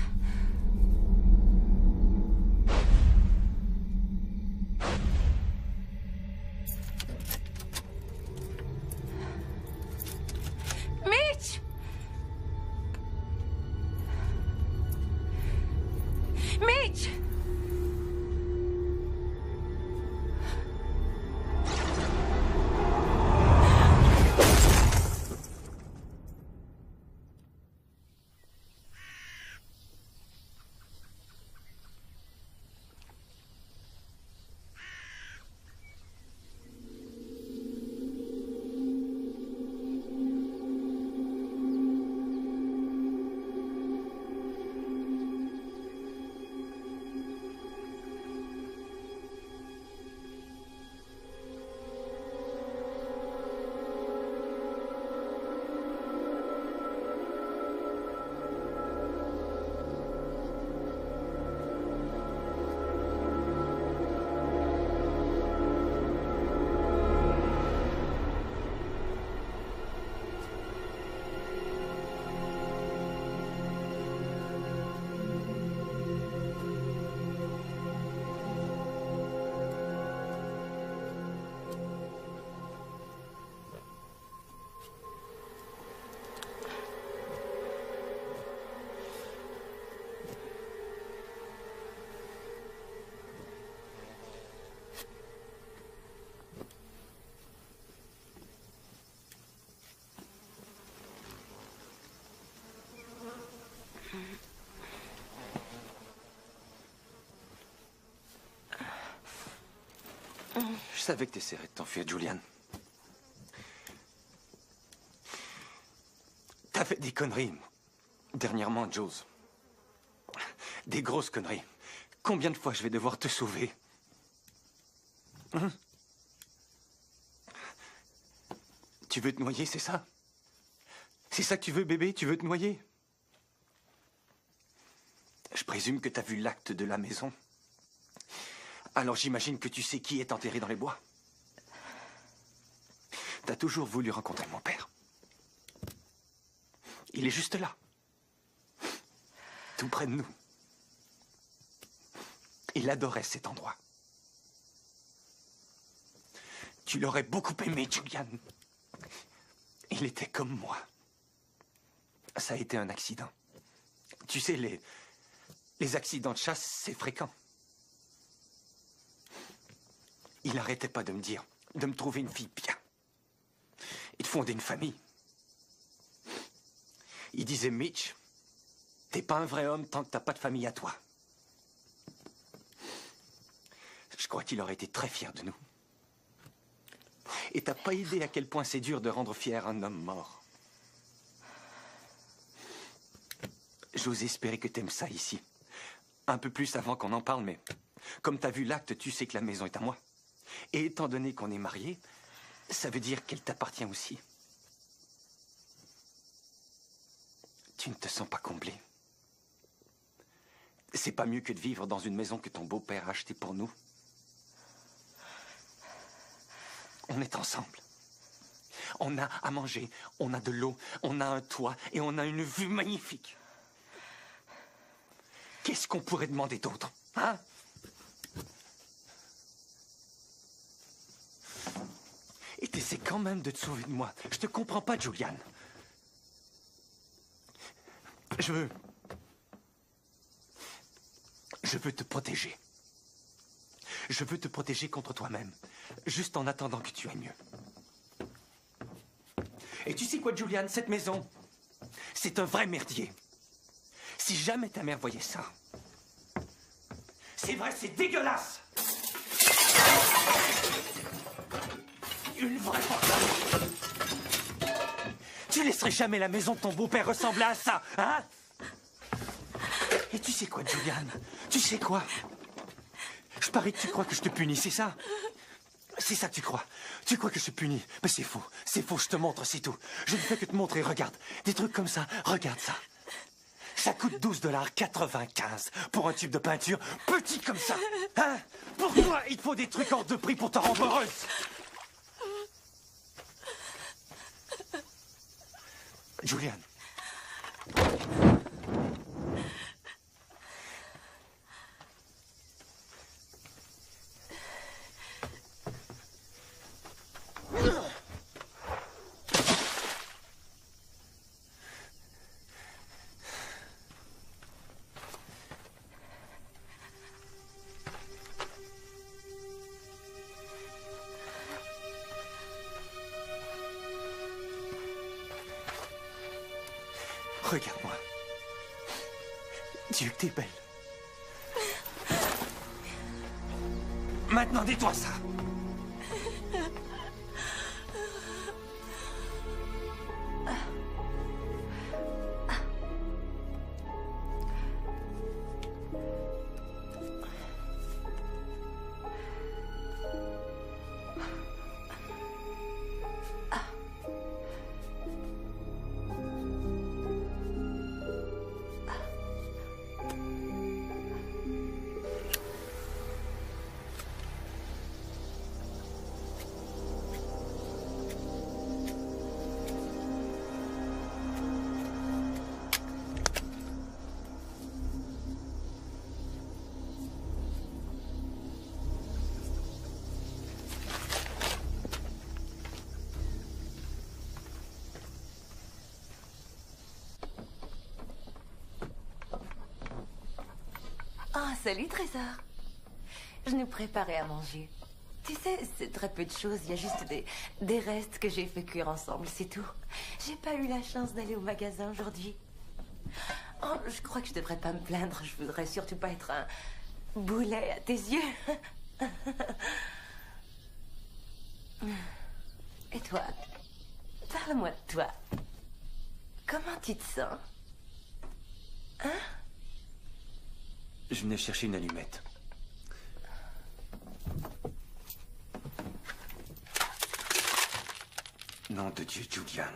Mitch? Mitch?
Je savais que t'essaierais de t'enfuir, Julian. T'as fait des conneries. Dernièrement, Jules. Des grosses conneries. Combien de fois je vais devoir te sauver? Hein? Tu veux te noyer, c'est ça? C'est ça que tu veux, bébé? Tu veux te noyer? Je présume que t'as vu l'acte de la maison. Alors j'imagine que tu sais qui est enterré dans les bois. T'as toujours voulu rencontrer mon père. Il est juste là. Tout près de nous. Il adorait cet endroit. Tu l'aurais beaucoup aimé, Julian. Il était comme moi. Ça a été un accident. Tu sais, les accidents de chasse, c'est fréquent. Il n'arrêtait pas de me dire, de me trouver une fille bien. Et de fonder une famille. Il disait, Mitch, t'es pas un vrai homme tant que t'as pas de famille à toi. Je crois qu'il aurait été très fier de nous. Et t'as pas idée à quel point c'est dur de rendre fier un homme mort. J'ose espérer que t'aimes ça ici. Un peu plus avant qu'on en parle, mais comme t'as vu l'acte, tu sais que la maison est à moi. Et étant donné qu'on est mariés, ça veut dire qu'elle t'appartient aussi. Tu ne te sens pas comblé. C'est pas mieux que de vivre dans une maison que ton beau-père a achetée pour nous. On est ensemble. On a à manger, on a de l'eau, on a un toit et on a une vue magnifique. Qu'est-ce qu'on pourrait demander d'autre, hein? Et t'es c'est quand même de te sauver de moi. Je te comprends pas, Julian. Je veux te protéger. Je veux te protéger contre toi-même, juste en attendant que tu ailles mieux. Et tu sais quoi, Julian, cette maison, c'est un vrai merdier. Si jamais ta mère voyait ça, c'est vrai, c'est dégueulasse. Une vraie porte. Tu laisserais jamais la maison de ton beau-père ressembler à ça, hein? Et tu sais quoi, Julian? Tu sais quoi? Je parie que tu crois que je te punis, c'est ça? C'est ça que tu crois? Tu crois que je te punis? Mais c'est faux, je te montre, c'est tout. Je ne fais que te montrer, regarde. Des trucs comme ça, regarde ça. Ça coûte 12,95 $ pour un tube de peinture petit comme ça. Hein? Pourquoi il te faut des trucs hors de prix pour te rendre heureuse? Julian. Regarde-moi. Dieu, que t'es belle. Maintenant, dis-toi ça.
Ah, salut, Trésor. Je nous préparais à manger. Tu sais, c'est très peu de choses. Il y a juste des restes que j'ai fait cuire ensemble, c'est tout. J'ai pas eu la chance d'aller au magasin aujourd'hui. Oh, je crois que je devrais pas me plaindre. Je voudrais surtout pas être un boulet à tes yeux. Et toi? Parle-moi de toi. Comment tu te sens? Hein?
Je venais chercher une allumette. Nom de Dieu, Julian.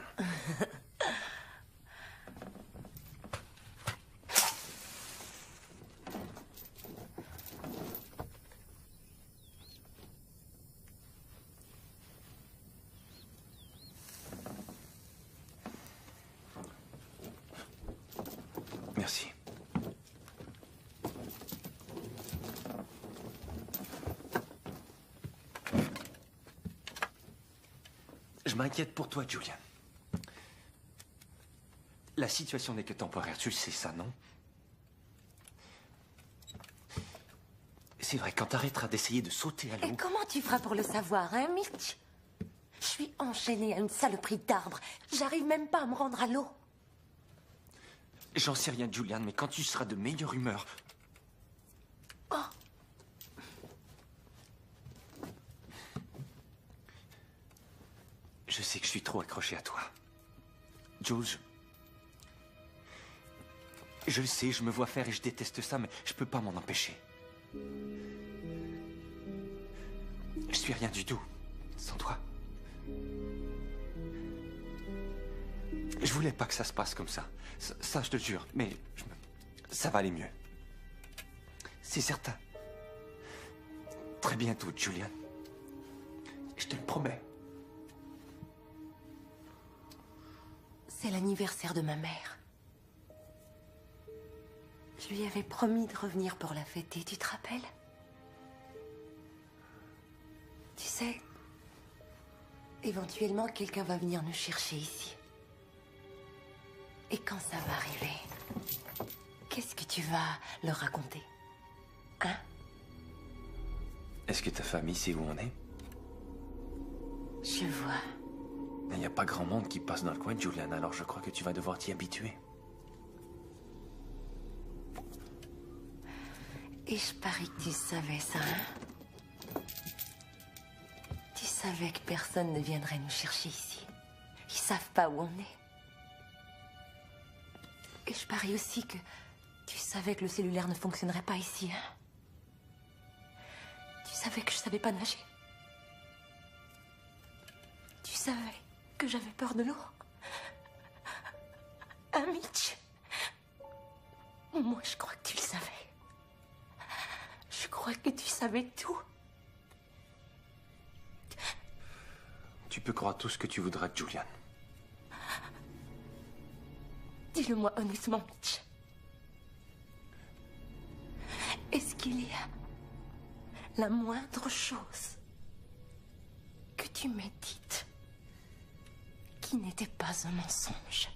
Merci. Je m'inquiète pour toi, Julian. La situation n'est que temporaire, tu le sais ça, non? C'est vrai, quand t'arrêteras d'essayer de sauter à l'eau...
Et comment tu feras pour le savoir, hein, Mitch? Je suis enchaînée à une saloperie d'arbre. J'arrive même pas à me rendre à l'eau.
J'en sais rien, Julian, mais quand tu seras de meilleure humeur...
Oh.
Je sais que je suis trop accroché à toi. Jules, je le sais, je me vois faire et je déteste ça, mais je peux pas m'en empêcher. Je suis rien du tout, sans toi. Je voulais pas que ça se passe comme ça. Ça, je te jure, mais ça va aller mieux. C'est certain. Très bientôt, Julian. Je te le promets.
C'est l'anniversaire de ma mère. Je lui avais promis de revenir pour la fêter, tu te rappelles? Tu sais, Éventuellement, quelqu'un va venir nous chercher ici. Et quand ça va arriver, qu'est-ce que tu vas leur raconter? Hein?
Est-ce que ta famille sait où on est?
Je vois.
Il n'y a pas grand monde qui passe dans le coin, Julian, alors je crois que tu vas devoir t'y habituer.
Et je parie que tu savais ça, hein? Tu savais que personne ne viendrait nous chercher ici. Ils savent pas où on est. Et je parie aussi que tu savais que le cellulaire ne fonctionnerait pas ici, hein? Tu savais que je savais pas nager. Tu savais que j'avais peur de l'eau. Hein, Mitch? Moi, je crois que tu le savais. Je crois que tu savais tout.
Tu peux croire tout ce que tu voudras, Julian.
Dis-le-moi honnêtement, Mitch. Est-ce qu'il y a la moindre chose que tu m'aies dite qui n'était pas un mensonge?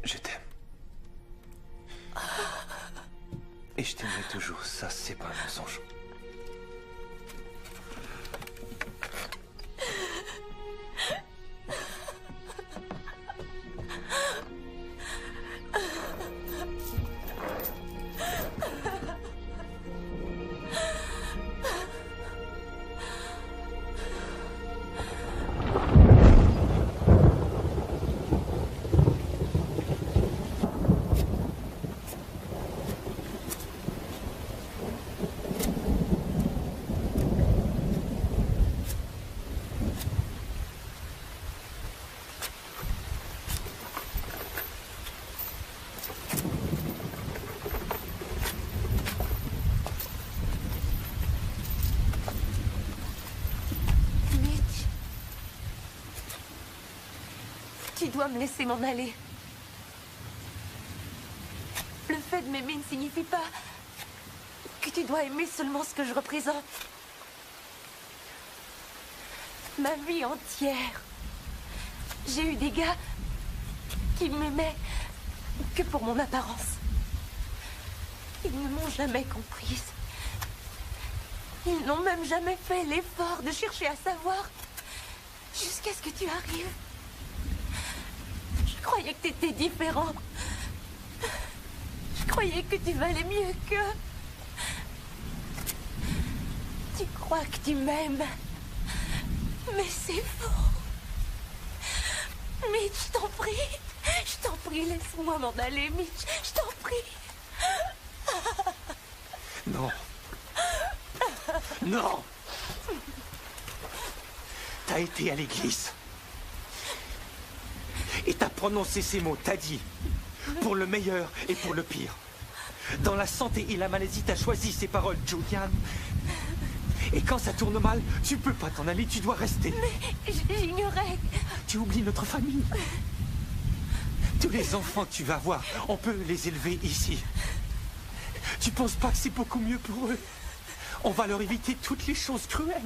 Je t'aime. Et je t'aimerai toujours, ça c'est pas un mensonge.
Tu dois me laisser m'en aller. Le fait de m'aimer ne signifie pas que tu dois aimer seulement ce que je représente. Ma vie entière, j'ai eu des gars qui m'aimaient que pour mon apparence. Ils ne m'ont jamais comprise. Ils n'ont même jamais fait l'effort de chercher à savoir jusqu'à ce que tu arrives. Je croyais que tu étais différent. Je croyais que tu valais mieux qu'eux. Tu crois que tu m'aimes. Mais c'est faux. Mitch, je t'en prie, laisse-moi m'en aller, Mitch, je t'en prie.
Non. Non. T'as été à l'église. Et t'as prononcé ces mots, t'as dit, pour le meilleur et pour le pire. Dans la santé et la maladie, t'as choisi ces paroles, Julian. Et quand ça tourne mal, tu peux pas t'en aller, tu dois rester.
Mais j'ignorais.
Tu oublies notre famille. Tous les enfants que tu vas avoir, on peut les élever ici. Tu penses pas que c'est beaucoup mieux pour eux? On va leur éviter toutes les choses cruelles.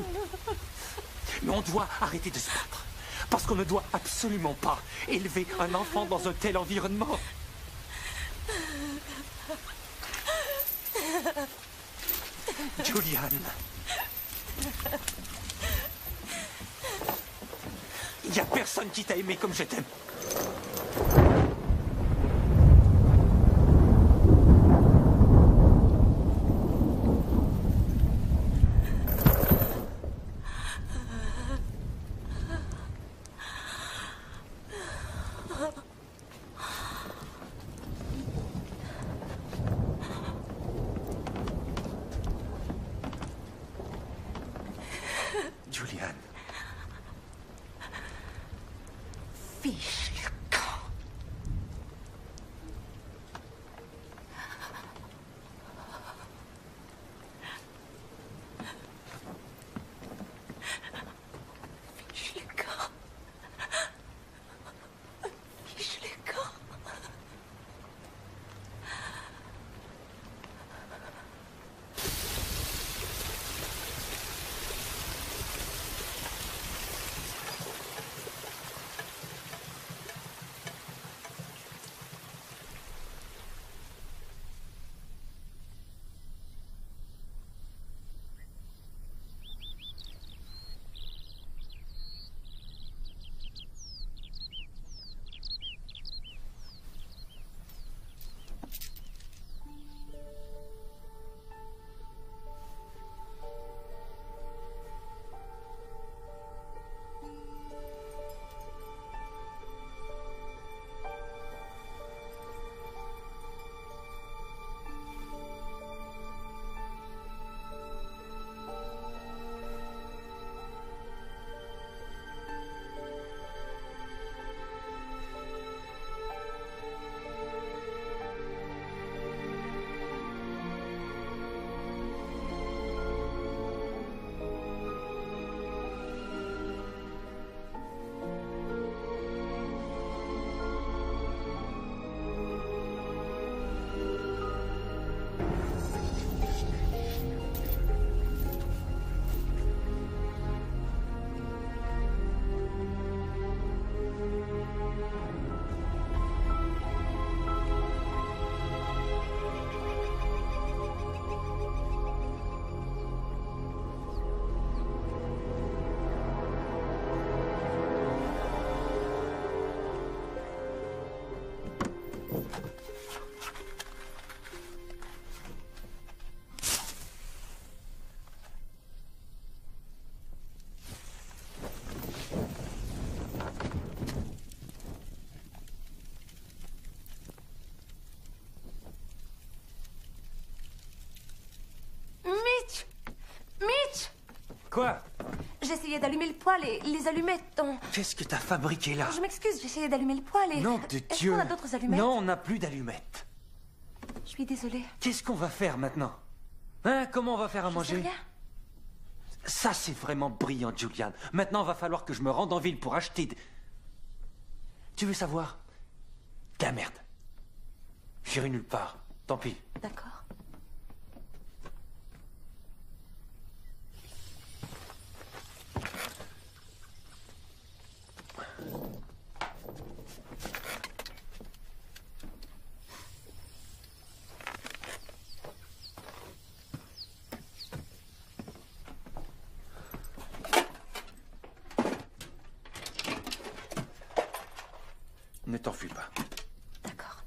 Mais on doit arrêter de se battre. Parce qu'on ne doit absolument pas élever un enfant dans un tel environnement. Julian. Il n'y a personne qui t'a aimé comme je t'aime. Julian.
Fiche le camp.
Quoi?
J'essayais d'allumer le poêle et les allumettes ont...
Qu'est-ce que t'as fabriqué là?
Je m'excuse, j'essayais d'allumer le poêle et...
Nom de
Est-ce
Dieu!
qu'on a d'autres allumettes?
Non, on n'a plus d'allumettes.
Je suis désolée.
Qu'est-ce qu'on va faire maintenant? Hein? Comment on va faire à
Je sais
manger?
rien.
Ça, c'est vraiment brillant, Julian. Maintenant, va falloir que je me rende en ville pour acheter... Tu veux savoir? De la merde. J'irai nulle part. Tant pis.
D'accord.
Ne t'enfuis pas.
D'accord.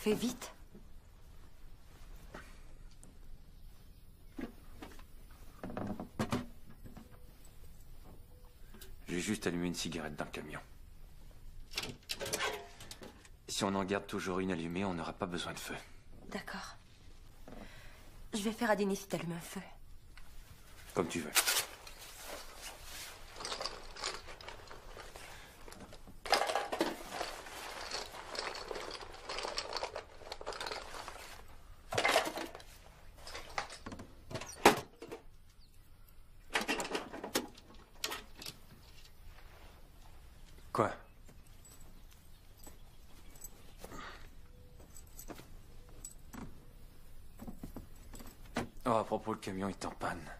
Fais vite.
vais juste allumer une cigarette dans le camion. Si on en garde toujours une allumée, on n'aura pas besoin de feu.
D'accord. Je vais faire à dîner si t'allumes un feu.
Comme tu veux. Quoi? Oh, à propos, le camion est en panne.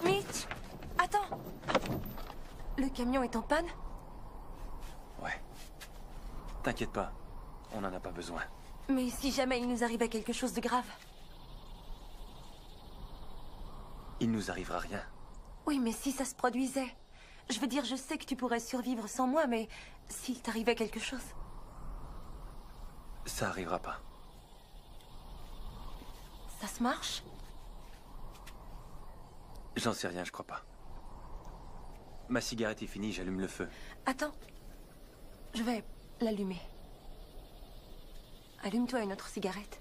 Mitch! Attends! Le camion est en panne?
Ouais. T'inquiète pas, on n'en a pas besoin.
Mais si jamais il nous arrivait quelque chose de grave?
Il nous arrivera rien.
Oui, mais si ça se produisait... Je veux dire, je sais que tu pourrais survivre sans moi, mais s'il t'arrivait quelque chose...
Ça arrivera pas.
Ça se marche?
J'en sais rien, je crois pas. Ma cigarette est finie, j'allume le feu.
Attends. Je vais l'allumer. Allume-toi une autre cigarette.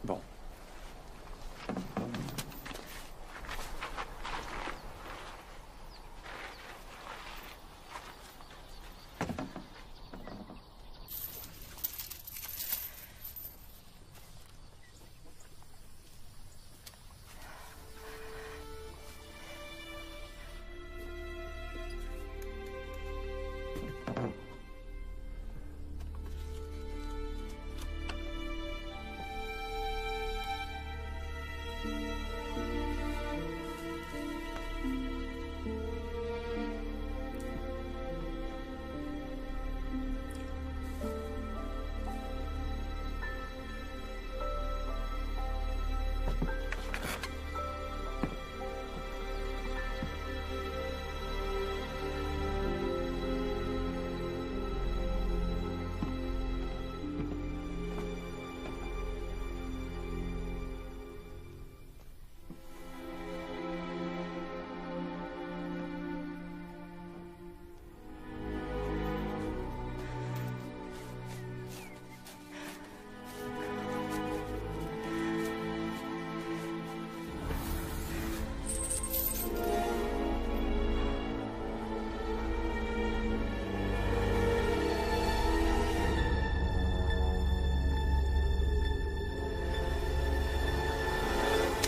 Bon.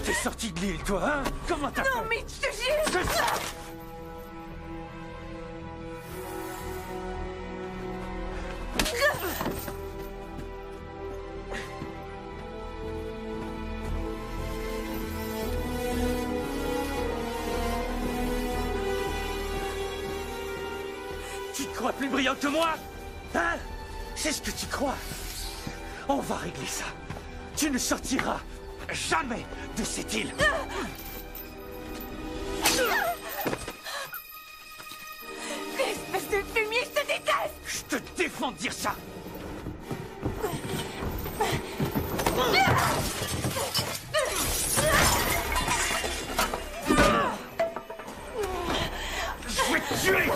T'es sorti de l'île, toi, hein? Comment t'as fait?
Non, mais je te jure!
C'est ça! Tu te crois plus brillant que moi? Hein? C'est ce que tu crois? On va régler ça. Tu ne sortiras jamais de cette île.
Espèce de fumier, je te déteste!
Je te défends de dire ça. Je vais te tuer.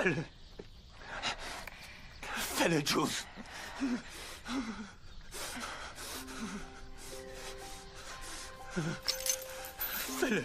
Fais-le. Fais-le, Jules. Fais-le.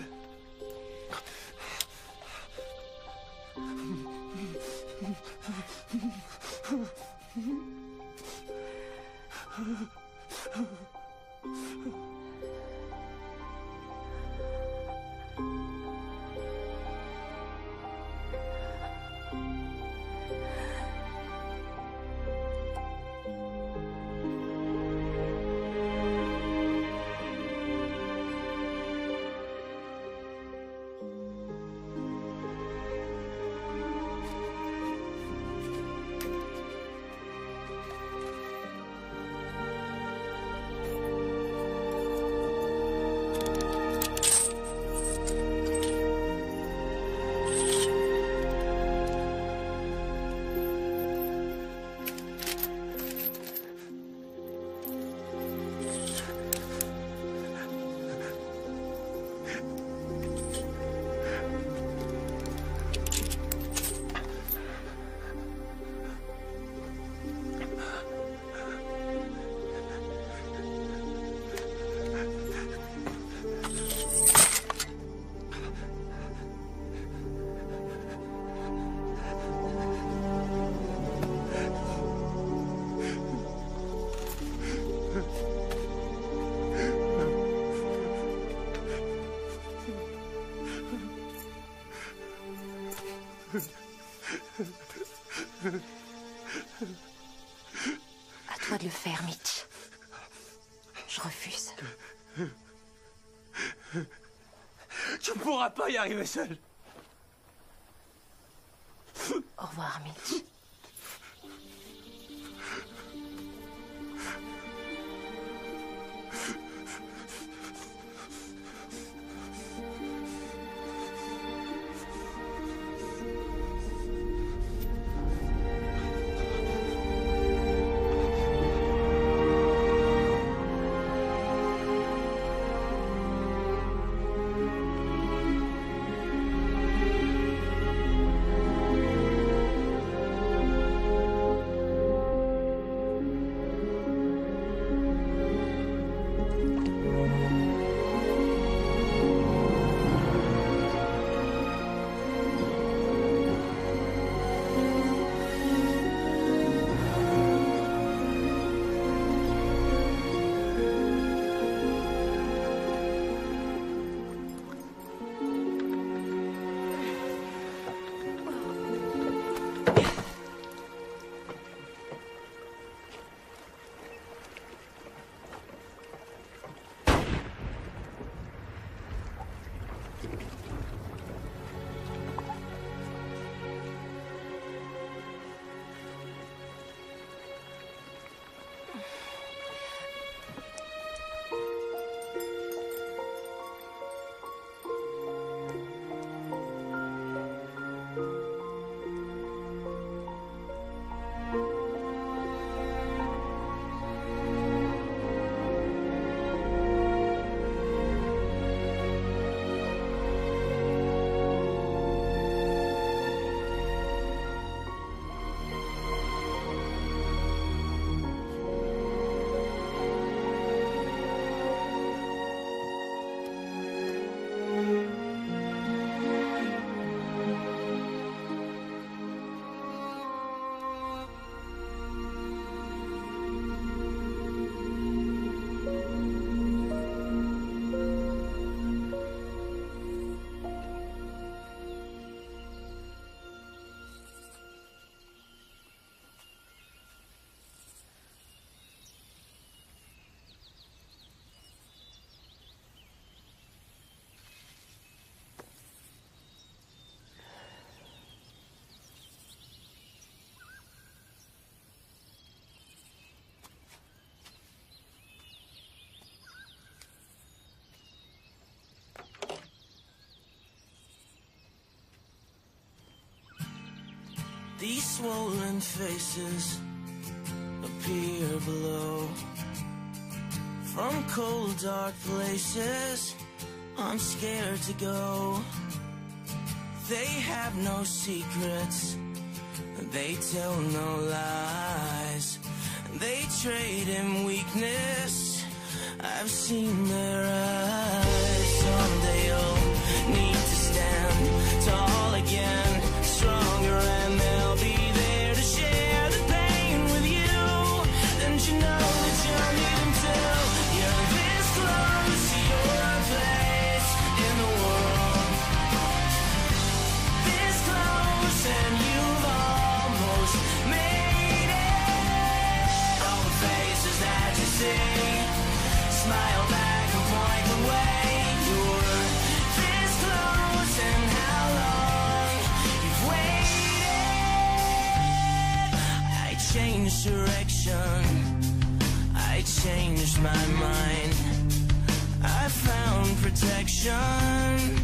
À toi de le faire, Mitch. Je refuse.
Tu ne pourras pas y arriver seul.
Au revoir, Mitch.
These swollen faces appear below. From cold, dark places, I'm scared to go. They have no secrets, they tell no lies. They trade in weakness, I've seen their eyes. Someday you'll need to stand tall again, stronger, and they'll be there to share the pain with you. Don't you know that you'll need them too? You're this close to your place in the world, this close, and you've almost made it. All the faces that you see smile back and point the way. You're this close, and how long you've waited. I changed direction, I changed my mind, I found protection